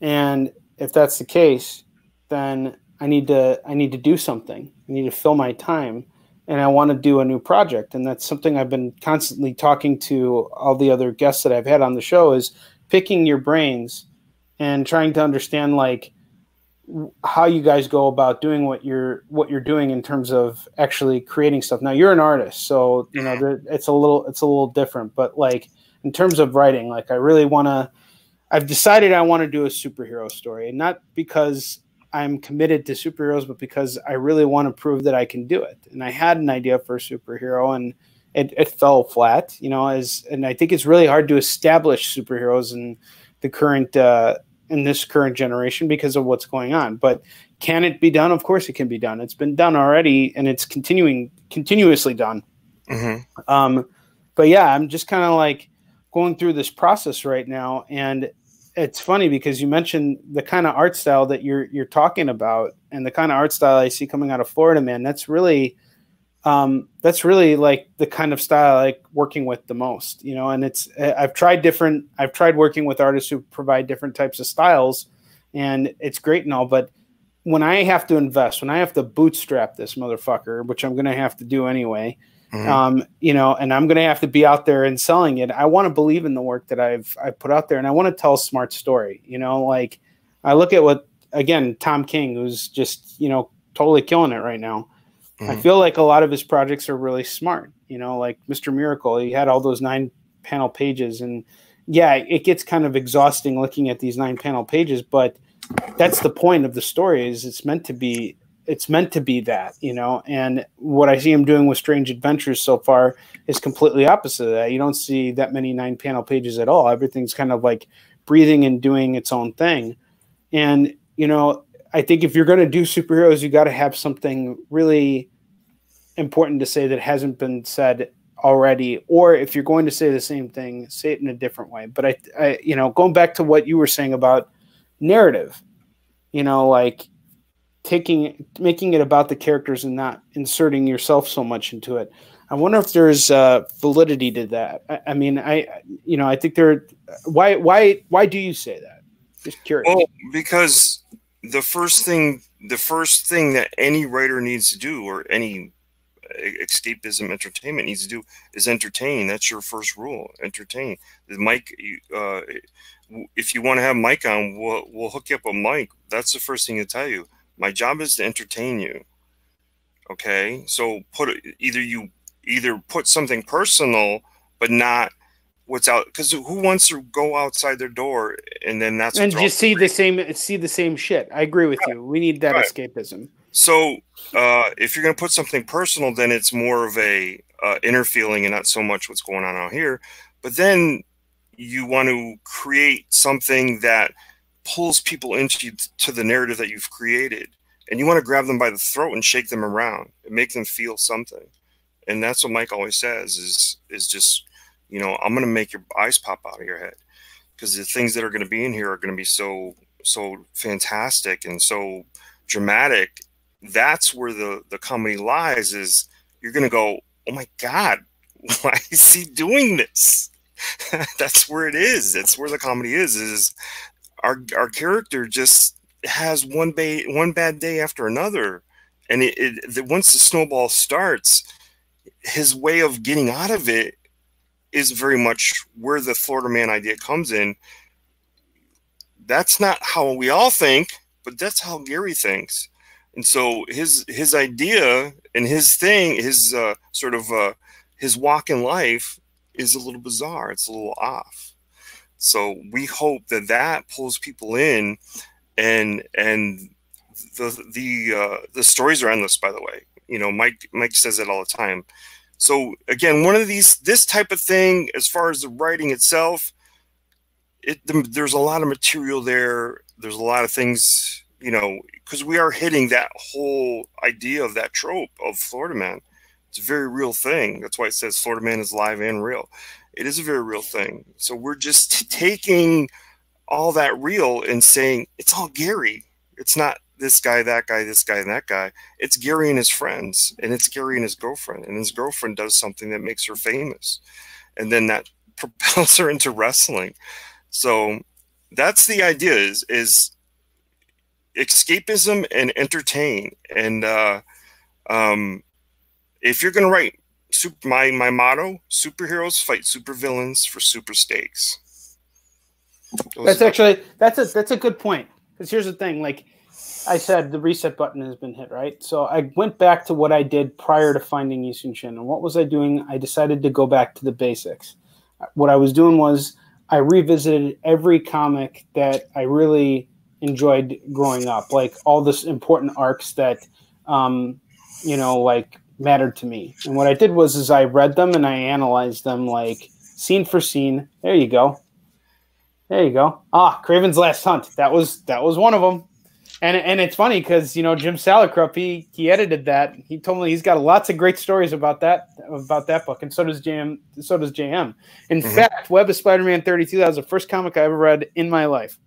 And if that's the case, then I need to do something. I need to fill my time. And I want to do a new project. And that's something I've been constantly talking to all the other guests that I've had on the show, is picking your brains and trying to understand like how you guys go about doing what you're doing in terms of actually creating stuff. Now you're an artist, so you know it's a little different, but like in terms of writing, like I've decided I want to do a superhero story, and not because I'm committed to superheroes, but because I really want to prove that I can do it. And I had an idea for a superhero, and it fell flat, you know, and I think it's really hard to establish superheroes in the current, in this current generation because of what's going on. But can it be done? Of course it can be done. It's been done already, and it's continuously done. But yeah, I'm just kind of like going through this process right now. And it's funny because you mentioned the kind of art style that you're talking about, and the kind of art style I see coming out of Florida, man. That's really like the kind of style I like working with the most, you know. And I've tried working with artists who provide different types of styles, and it's great and all. But when I have to invest, when I have to bootstrap this motherfucker, which I'm going to have to do anyway, you know, and I'm going to have to be out there and selling it. I want to believe in the work that I've put out there, and I want to tell a smart story. You know, like I look at Tom King, who's just, you know, totally killing it right now. I feel like a lot of his projects are really smart, you know, like Mr. Miracle, he had all those 9-panel pages, and yeah, it gets kind of exhausting looking at these 9-panel pages, but that's the point of the story, is it's meant to be that, you know. And what I see him doing with Strange Adventures so far is completely opposite of that. You don't see that many 9-panel pages at all. Everything's kind of like breathing and doing its own thing. And, you know, I think if you're going to do superheroes, you got to have something really important to say that hasn't been said already, or if you're going to say the same thing, say it in a different way. But I you know, going back to what you were saying about narrative, you know, like making it about the characters and not inserting yourself so much into it. I wonder if there's validity to that. I mean, you know, I think why do you say that? Just curious. Well, because the first thing that any writer needs to do, or any escapism entertainment needs to do, is entertain. That's your first rule. Entertain. Mike, if you want to have Mike on, we'll hook you up with Mike. That's the first thing to tell you. My job is to entertain you. Okay, so either put something personal, but not what's out. Because who wants to go outside their door and then that's and just see the same shit? I agree with you. We need that escapism. So if you're going to put something personal, then it's more of a inner feeling and not so much what's going on out here. But then you want to create something that pulls people into the narrative that you've created, and you want to grab them by the throat and shake them around and make them feel something. And that's what Mike always says is just, you know, I'm going to make your eyes pop out of your head, because the things that are going to be in here are going to be so fantastic and so dramatic. That's where the comedy lies. Is you're going to go, oh my God, why is he doing this? That's where it is. That's where the comedy is our character just has one bad day after another. And once the snowball starts, his way of getting out of it is very much where the Florida Man idea comes in. That's not how we all think, but that's how Gary thinks. And so his idea and his thing, his his walk in life is a little bizarre. It's a little off. So we hope that pulls people in, and the stories are endless, by the way. You know, Mike says that all the time. So again, this type of thing, as far as the writing itself, there's a lot of material there. There's a lot of things, you know, because we are hitting that whole idea of that trope of Florida Man. It's a very real thing. That's why it says Florida Man is live and real. It is a very real thing. So we're just taking all that real and saying it's all Gary. It's not this guy, that guy, this guy, and that guy. It's Gary and his friends, and it's Gary and his girlfriend. And his girlfriend does something that makes her famous, and then that propels her into wrestling. So that's the idea: is escapism and entertain. And if you're going to write my motto, superheroes fight supervillains for super stakes. That's a good point. Because here's the thing, like I said, the reset button has been hit, right? So I went back to what I did prior to finding Yisun Shin. And what was I doing? I decided to go back to the basics. What I was doing was I revisited every comic that I really enjoyed growing up, like all this important arcs that, you know, like mattered to me. And what I did was I read them and I analyzed them like scene for scene. There you go. Craven's Last Hunt. That was one of them. And it's funny because, you know, Jim Salicrup, he edited that. He told me he's got lots of great stories about that book, and so does JM. In fact, Web of Spider-Man 32, that was the first comic I ever read in my life.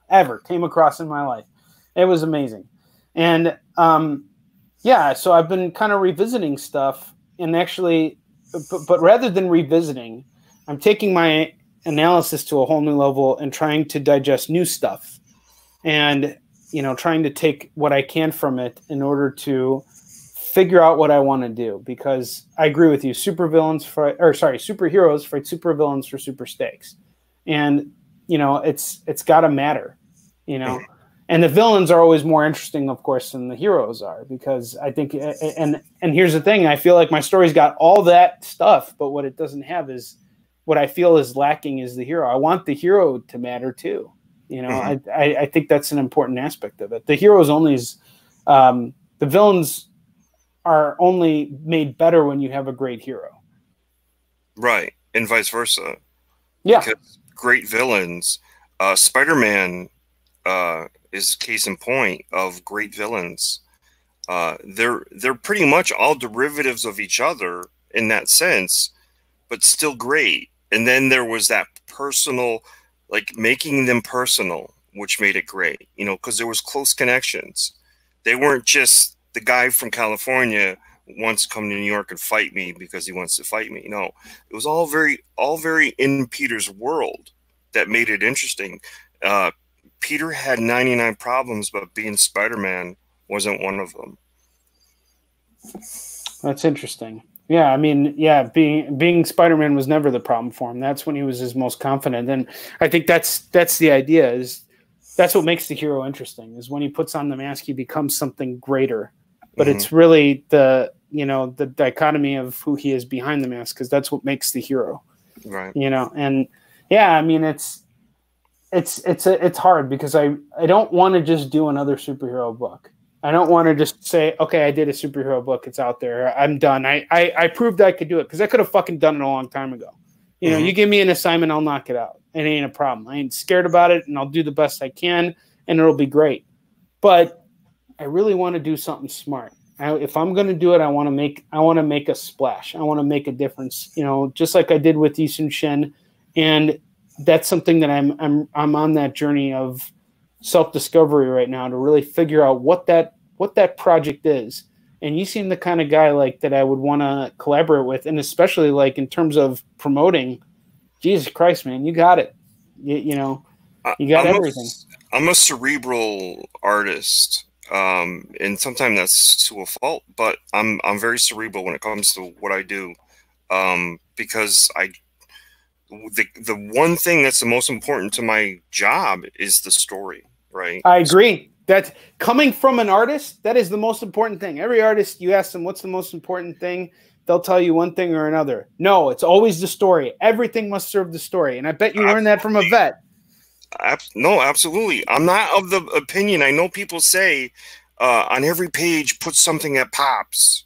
Ever came across in my life. It was amazing. And yeah, so I've been kind of revisiting stuff, and actually, but rather than revisiting, I'm taking my analysis to a whole new level and trying to digest new stuff, and, you know, trying to take what I can from it in order to figure out what I want to do. Because I agree with you, superheroes fight supervillains for super stakes, and, you know, it's got to matter, you know. And the villains are always more interesting, of course, than the heroes are, because I think, and here's the thing, I feel like my story's got all that stuff, but what it doesn't have is, what I feel is lacking is the hero. I want the hero to matter too. You know, I think that's an important aspect of it. The heroes only is, the villains are only made better when you have a great hero. Right. And vice versa. Yeah. Because great villains, Spider-Man, is case in point of great villains. They're pretty much all derivatives of each other in that sense, but still great. And then there was that personal, like making them personal, which made it great, you know, because there was close connections. They weren't just the guy from California wants to come to New York and fight me because he wants to fight me. No, it was all very in Peter's world that made it interesting. Peter had 99 problems, but being Spider-Man wasn't one of them. That's interesting. Yeah, I mean, yeah, being Spider-Man was never the problem for him. That's when he was his most confident. And I think that's the idea, is that's what makes the hero interesting, is when he puts on the mask, he becomes something greater. But it's really the dichotomy of who he is behind the mask, because that's what makes the hero. Right. You know, and yeah, I mean, it's hard, because I don't want to just do another superhero book. I don't want to just say, okay, I did a superhero book, it's out there, I'm done. I proved I could do it, because I could have fucking done it a long time ago. You know, you give me an assignment, I'll knock it out. It ain't a problem. I ain't scared about it, and I'll do the best I can, and it'll be great. But I really want to do something smart. If I'm going to do it, I want to make a splash. I want to make a difference. You know, just like I did with Yi Sun-shin, and that's something that I'm on that journey of self-discovery right now, to really figure out what that project is. And you seem the kind of guy like that I would want to collaborate with, and especially like in terms of promoting. Jesus Christ, man, you got it. You know, you got everything. I'm a cerebral artist, and sometimes that's to a fault. But I'm very cerebral when it comes to what I do, because the one thing that's the most important to my job is the story. Right. I agree. That's coming from an artist. That is the most important thing. Every artist, you ask them, what's the most important thing? They'll tell you one thing or another. No, it's always the story. Everything must serve the story. And I bet you learned that from a vet. No, absolutely. I'm not of the opinion. I know people say on every page, put something that pops.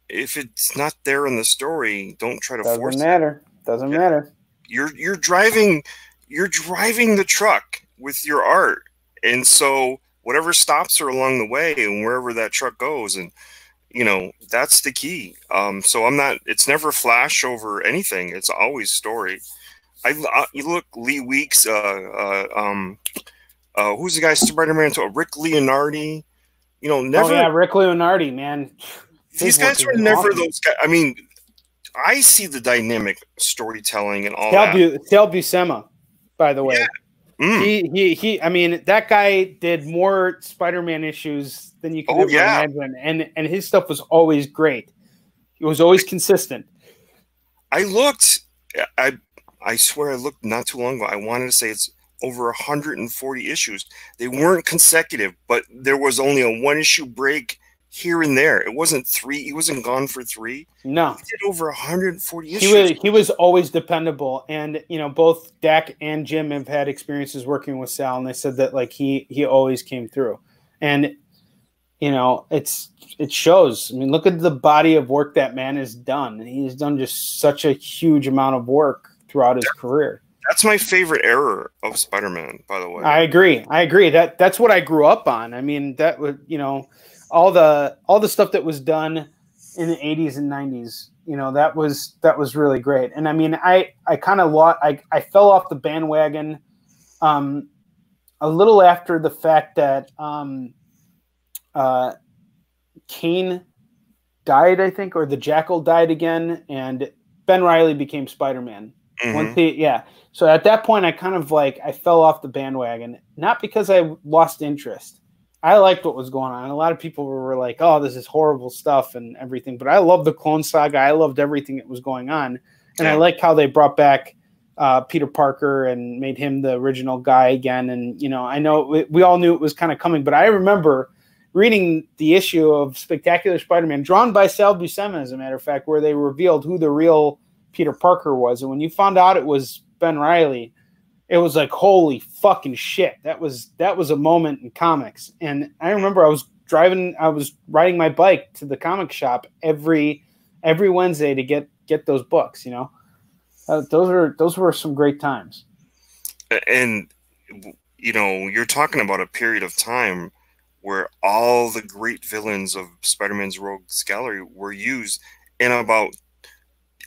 If it's not there in the story, don't try to force it. Doesn't matter. You're driving the truck with your art, and so whatever stops her along the way and wherever that truck goes, and you know, that's the key. So it's never flash over anything. It's always story. You look, Lee Weeks, who's the guy, Spider-Man, Rick Leonardi, you know, never. Oh yeah, Rick Leonardi, man. These guys were never those guys. I mean, I see the dynamic storytelling and all that. Cal Buscema, by the way. Yeah. He I mean, that guy did more Spider-Man issues than you could ever imagine, and his stuff was always great. It was always consistent. I swear I looked not too long ago. I wanted to say it's over 140 issues. They weren't consecutive, but there was only a 1-issue break here and there. It wasn't 3. He wasn't gone for 3. No, he did over 140 issues. He was always dependable, and you know, both Dak and Jim have had experiences working with Sal, and they said that like he always came through, and you know, it shows. I mean, look at the body of work that man has done. He's done just such a huge amount of work throughout his career. That's my favorite era of Spider-Man, by the way. I agree. That's what I grew up on. I mean, that would, you know, all the stuff that was done in the 80s and 90s, you know, that was really great. And I mean, I kind of I fell off the bandwagon a little after the fact that Kane died, I think, or the Jackal died again, and Ben Reilly became Spider-Man. So at that point, I kind of I fell off the bandwagon, not because I lost interest. I liked what was going on. A lot of people were like, oh, this is horrible stuff and everything. But I loved the Clone Saga. I loved everything that was going on. And I liked how they brought back Peter Parker and made him the original guy again. And, you know, I know we all knew it was kind of coming, but I remember reading the issue of Spectacular Spider-Man, drawn by Sal Buscema, as a matter of fact, where they revealed who the real Peter Parker was. And when you found out it was Ben Reilly, it was like, holy fucking shit. That was a moment in comics. And I remember I was riding my bike to the comic shop every Wednesday to get those books, you know. Those were some great times. And, you know, you're talking about a period of time where all the great villains of Spider-Man's Rogues Gallery were used, and about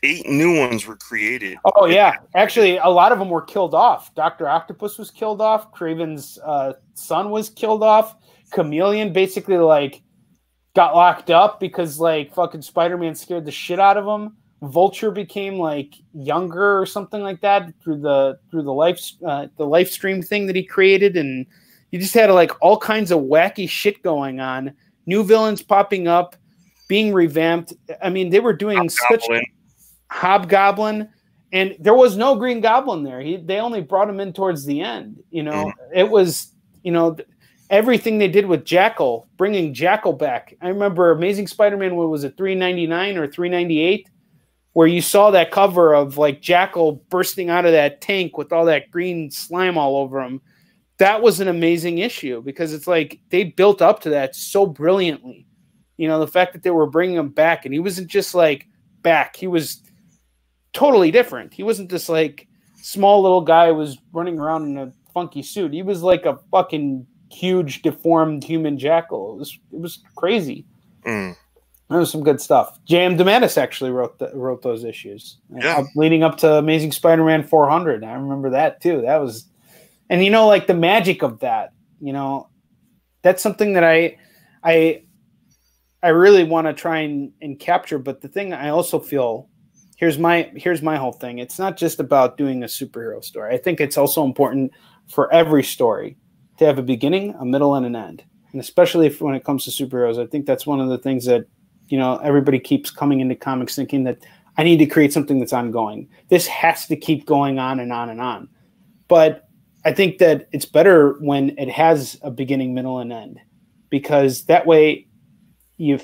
8 new ones were created. Oh, yeah. Actually, a lot of them were killed off. Dr. Octopus was killed off. Kraven's son was killed off. Chameleon basically, like, got locked up because, like, fucking Spider-Man scared the shit out of him. Vulture became, like, younger or something like that through the live stream thing that he created, and you just had, like, all kinds of wacky shit going on. New villains popping up, being revamped. I mean, they were doing such... Hobgoblin, and there was no Green Goblin there. They only brought him in towards the end. You know, It was, you know, everything they did with Jackal, bringing Jackal back. I remember Amazing Spider-Man, what was it, 399 or 398, where you saw that cover of, like, Jackal bursting out of that tank with all that green slime all over him. That was an amazing issue because it's like they built up to that so brilliantly. You know, the fact that they were bringing him back, and he wasn't just, like, back. He was totally different. He wasn't this, like, small little guy who was running around in a funky suit. He was like a fucking huge deformed human Jackal. It was crazy. There was some good stuff. J.M. DeMatteis actually wrote those issues. Yeah. Leading up to Amazing Spider-Man 400. I remember that too. That was, and you know, like the magic of that, you know, that's something that I really want to try and capture. But the thing I also feel, here's my whole thing. It's not just about doing a superhero story. I think it's also important for every story to have a beginning, a middle, and an end. And especially when it comes to superheroes, I think that's one of the things that, you know, everybody keeps coming into comics thinking that I need to create something that's ongoing. This has to keep going on and on and on. But I think that it's better when it has a beginning, middle, and end, because that way you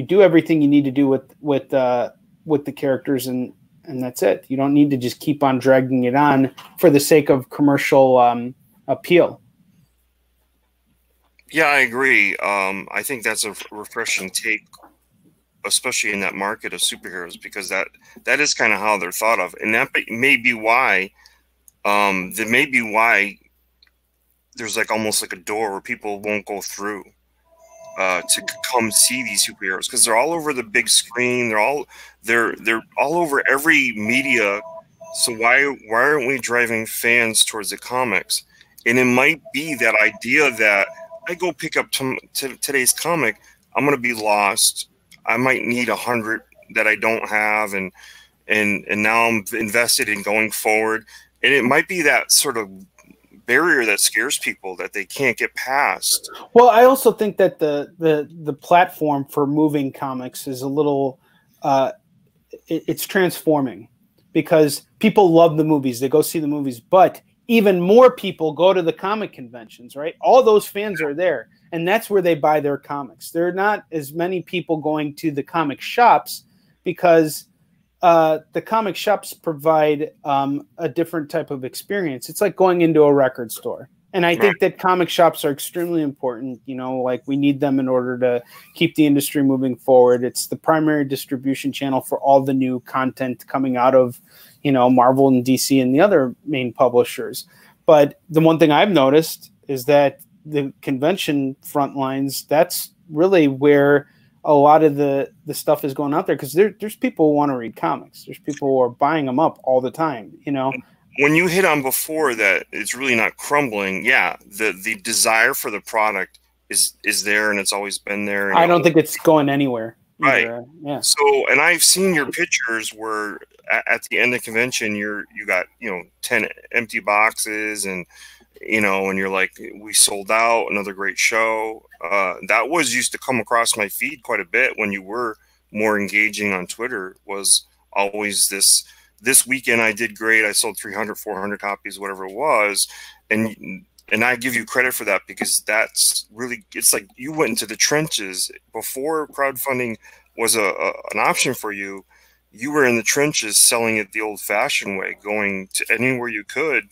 do everything you need to do with the characters, and that's it. You don't need to just keep on dragging it on for the sake of commercial appeal. Yeah, I agree. I think that's a refreshing take, especially in that market of superheroes, because that is kind of how they're thought of, and that may be why there's like almost like a door where people won't go through to come see these superheroes, because they're all over the big screen. They're all over every media. So why aren't we driving fans towards the comics? And it might be that idea that I go pick up today's comic, I'm going to be lost. I might need 100 that I don't have, and now I'm invested in going forward. And it might be that sort of barrier that scares people that they can't get past. Well, I also think that the platform for moving comics is a little it's transforming, because people love the movies. They go see the movies, but even more people go to the comic conventions, right? All those fans are there, and that's where they buy their comics. There are not as many people going to the comic shops, because the comic shops provide a different type of experience. It's like going into a record store. And I think that comic shops are extremely important. You know, like, we need them in order to keep the industry moving forward. It's the primary distribution channel for all the new content coming out of, you know, Marvel and DC and the other main publishers. But the one thing I've noticed is that the convention front lines, that's really where a lot of the stuff is going out there, because there's people who want to read comics. There's people who are buying them up all the time, you know. When you hit on before that it's really not crumbling, yeah, the desire for the product is there, and it's always been there. And I don't think it's going anywhere. Right. Either. Yeah. So, and I've seen your pictures where at the end of convention, you got, 10 empty boxes, and, and you're like, we sold out, another great show. That used to come across my feed quite a bit when you were more engaging on Twitter, was always this this weekend I did great. I sold 300, 400 copies, whatever it was. And I give you credit for that, because that's really, it's like you went into the trenches before crowdfunding was an option for you. You were in the trenches selling it the old fashioned way, going to anywhere you could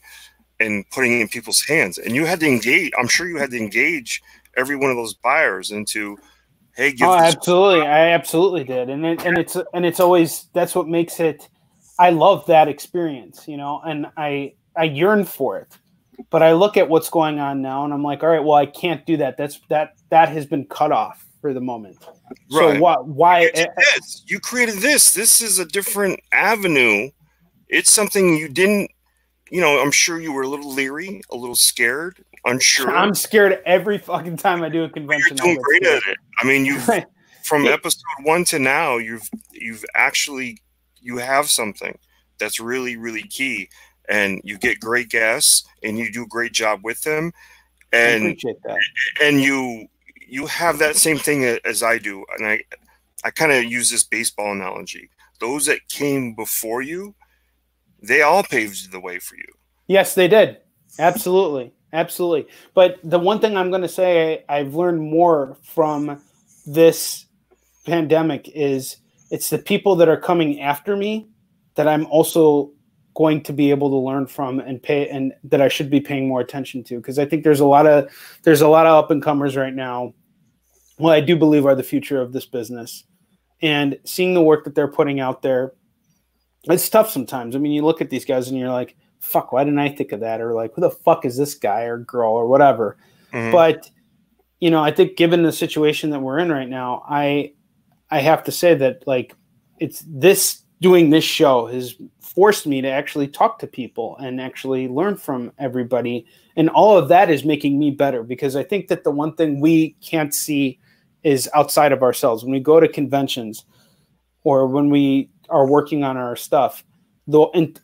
and putting it in people's hands. And you had to engage. I'm sure you had to engage every one of those buyers into, hey, give this. Absolutely. I absolutely did. And it's always, that's what makes it, I love that experience, you know, and I yearn for it. But I look at what's going on now and I'm like, all right, well, I can't do that. That has been cut off for the moment. So Right. why you created this? This is a different avenue. It's something you didn't, you know, I'm sure you were a little leery, a little scared, unsure. I'm scared every fucking time I do a convention. You're doing great at it. I mean, you've from episode 1 to now, you have something that's really, really key. And you get great guests, and you do a great job with them, and I appreciate that. And you have that same thing as I do, and I kind of use this baseball analogy. Those that came before you, they all paved the way for you. Yes, they did. Absolutely, absolutely. But the one thing I'm going to say I've learned more from this pandemic is it's the people that are coming after me that I'm also going to be able to learn from and pay, and that I should be paying more attention to, because I think there's a lot of up and comers right now. Well, I do believe are the future of this business, and seeing the work that they're putting out there, it's tough sometimes. I mean, you look at these guys and you're like, fuck, why didn't I think of that? Or like, who the fuck is this guy or girl or whatever? Mm-hmm. But, you know, I think given the situation that we're in right now, I have to say that, like, it's this, doing this show has forced me to actually talk to people and actually learn from everybody. And all of that is making me better, because I think that the one thing we can't see is outside of ourselves. When we go to conventions or when we are working on our stuff,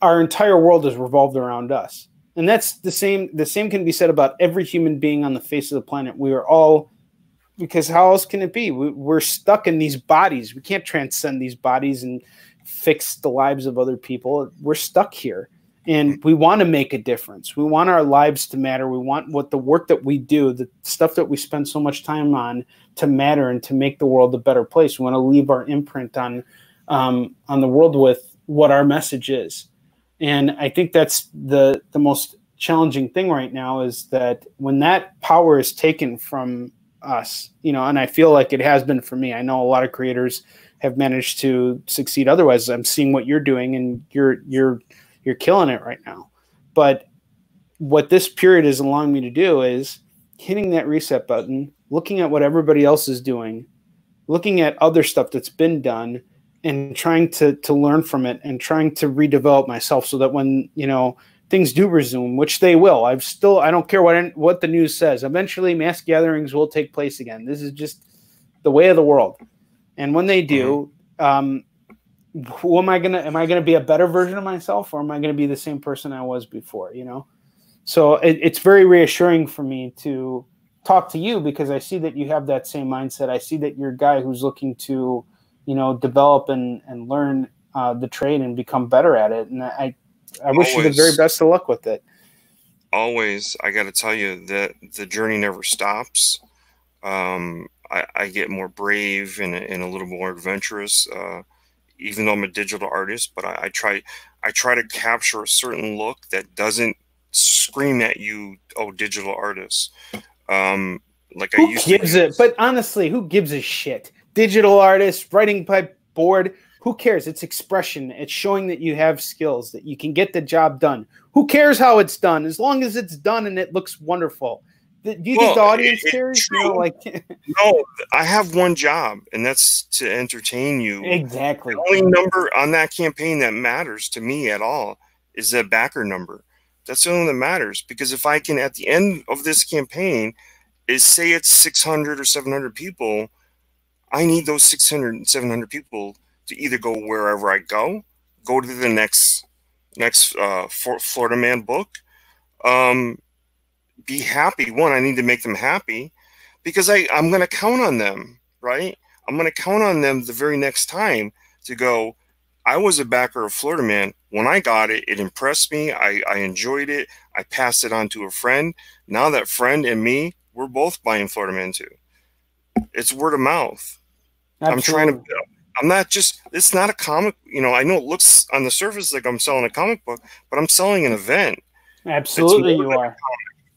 our entire world is revolved around us. And that's the same can be said about every human being on the face of the planet. We are all, because how else can it be? We're stuck in these bodies. We can't transcend these bodies and fix the lives of other people. We're stuck here, and we want to make a difference. We want our lives to matter. We want what the work that we do, the stuff that we spend so much time on, to matter and to make the world a better place. We want to leave our imprint on the world with what our message is. And I think that's the most challenging thing right now, is that when that power is taken from us, you know, and I feel like it has been for me. I know a lot of creators have managed to succeed otherwise. I'm seeing what you're doing, and you're killing it right now. But what this period is allowing me to do is hitting that reset button, looking at what everybody else is doing, looking at other stuff that's been done, and trying to learn from it, and trying to redevelop myself so that when, you know, things do resume, which they will, I don't care what the news says, eventually mass gatherings will take place again. This is just the way of the world. And when they do, who am I gonna be a better version of myself, or am I gonna be the same person I was before? You know, so it's very reassuring for me to talk to you, because I see that you have that same mindset. I see that you're a guy who's looking to, you know, develop and learn the trade and become better at it. And I wish you the very best of luck with it. Always, I got to tell you that the journey never stops. I get more brave and a little more adventurous, even though I'm a digital artist. But I try to capture a certain look that doesn't scream at you, "Oh, digital artist." Like I used to. Who gives it? But honestly, who gives a shit? Digital artist, writing by board. Who cares? It's expression. It's showing that you have skills, that you can get the job done. Who cares how it's done? As long as it's done and it looks wonderful. Do you think the audience cares? You know, like, no, I have one job, and that's to entertain you. Exactly. The only number on that campaign that matters to me at all is the backer number. That's the only one that matters, because if I can, at the end of this campaign, say it's 600 or 700 people, I need those 600 and 700 people to either go wherever I go to the next Florida Man book, be happy. One, I need to make them happy, because I'm going to count on them, right? I'm going to count on them the very next time to go, I was a backer of Florida Man when I got it, it impressed me. I enjoyed it. I passed it on to a friend. Now that friend and me, we're both buying Florida Man too. It's word of mouth. Absolutely. I'm not just, it's not a comic, you know, I know it looks on the surface like I'm selling a comic book, but I'm selling an event. Absolutely, you are.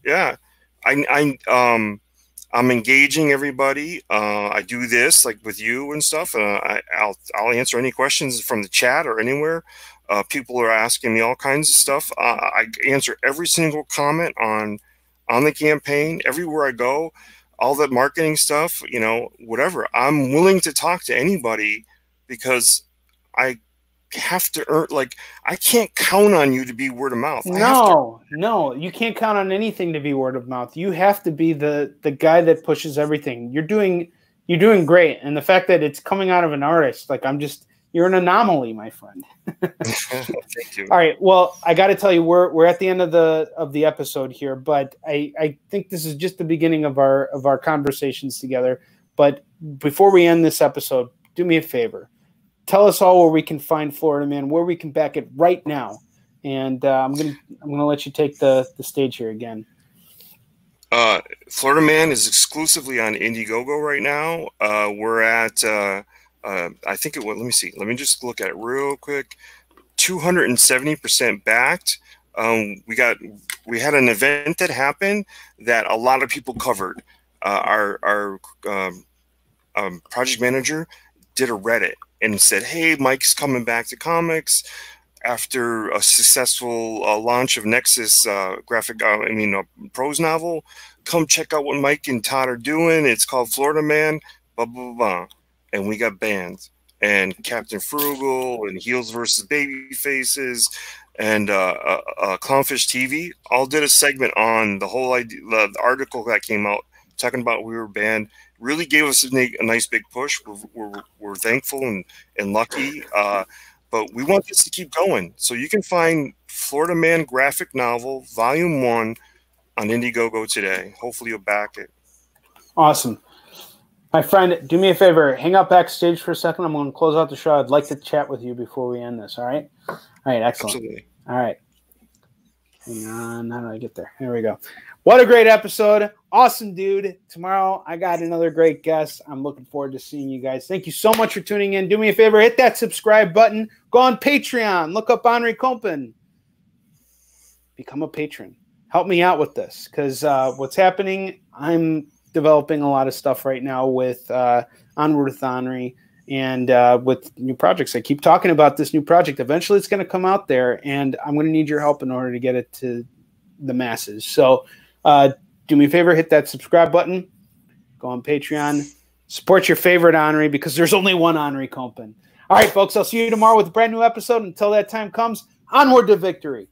Yeah. I'm engaging everybody. I do this like with you and stuff. I'll answer any questions from the chat or anywhere. People are asking me all kinds of stuff. I answer every single comment on the campaign, everywhere I go, all that marketing stuff, you know, whatever. I'm willing to talk to anybody because I have to earn, like, I can't count on you to be word of mouth. No, you can't count on anything to be word of mouth. You have to be the guy that pushes everything. You're doing great. And the fact that it's coming out of an artist, like, you're an anomaly, my friend. Thank you. All right. Well, I got to tell you, we're at the end of the episode here, but I think this is just the beginning of our conversations together. But before we end this episode, do me a favor. Tell us all where we can find Florida Man, where we can back it right now. And I'm gonna let you take the stage here again. Florida Man is exclusively on IndieGogo right now. We're at I think it was, let me see. Let me just look at it real quick. 270% backed. We had an event that happened that a lot of people covered. Our project manager did a Reddit and said, "Hey, Mike's coming back to comics after a successful launch of Nexus prose novel. Come check out what Mike and Todd are doing. It's called Florida Man, blah, blah, blah." And we got banned. And Captain Frugal and Heels versus Baby Faces and Clownfish TV all did a segment on the whole idea, the article that came out talking about we were banned. Really gave us a nice big push. We're thankful and lucky. But we want this to keep going. So you can find Florida Man graphic novel, volume 1 on IndieGogo today. Hopefully you'll back it. Awesome. My friend, do me a favor. Hang out backstage for a second. I'm going to close out the show. I'd like to chat with you before we end this. All right? All right, excellent. Absolutely. All right. Hang on. How do I get there? There we go. What a great episode. Awesome, dude. Tomorrow, I got another great guest. I'm looking forward to seeing you guys. Thank you so much for tuning in. Do me a favor. Hit that subscribe button. Go on Patreon. Look up Onrie Compen. Become a patron. Help me out with this because what's happening, I'm developing a lot of stuff right now with Onward with Onrie and with new projects. I keep talking about this new project. Eventually, it's going to come out there, and I'm going to need your help in order to get it to the masses. So do me a favor, hit that subscribe button. Go on Patreon. Support your favorite Onrie because there's only one Onrie Compen. All right, folks, I'll see you tomorrow with a brand new episode. Until that time comes, onward to victory.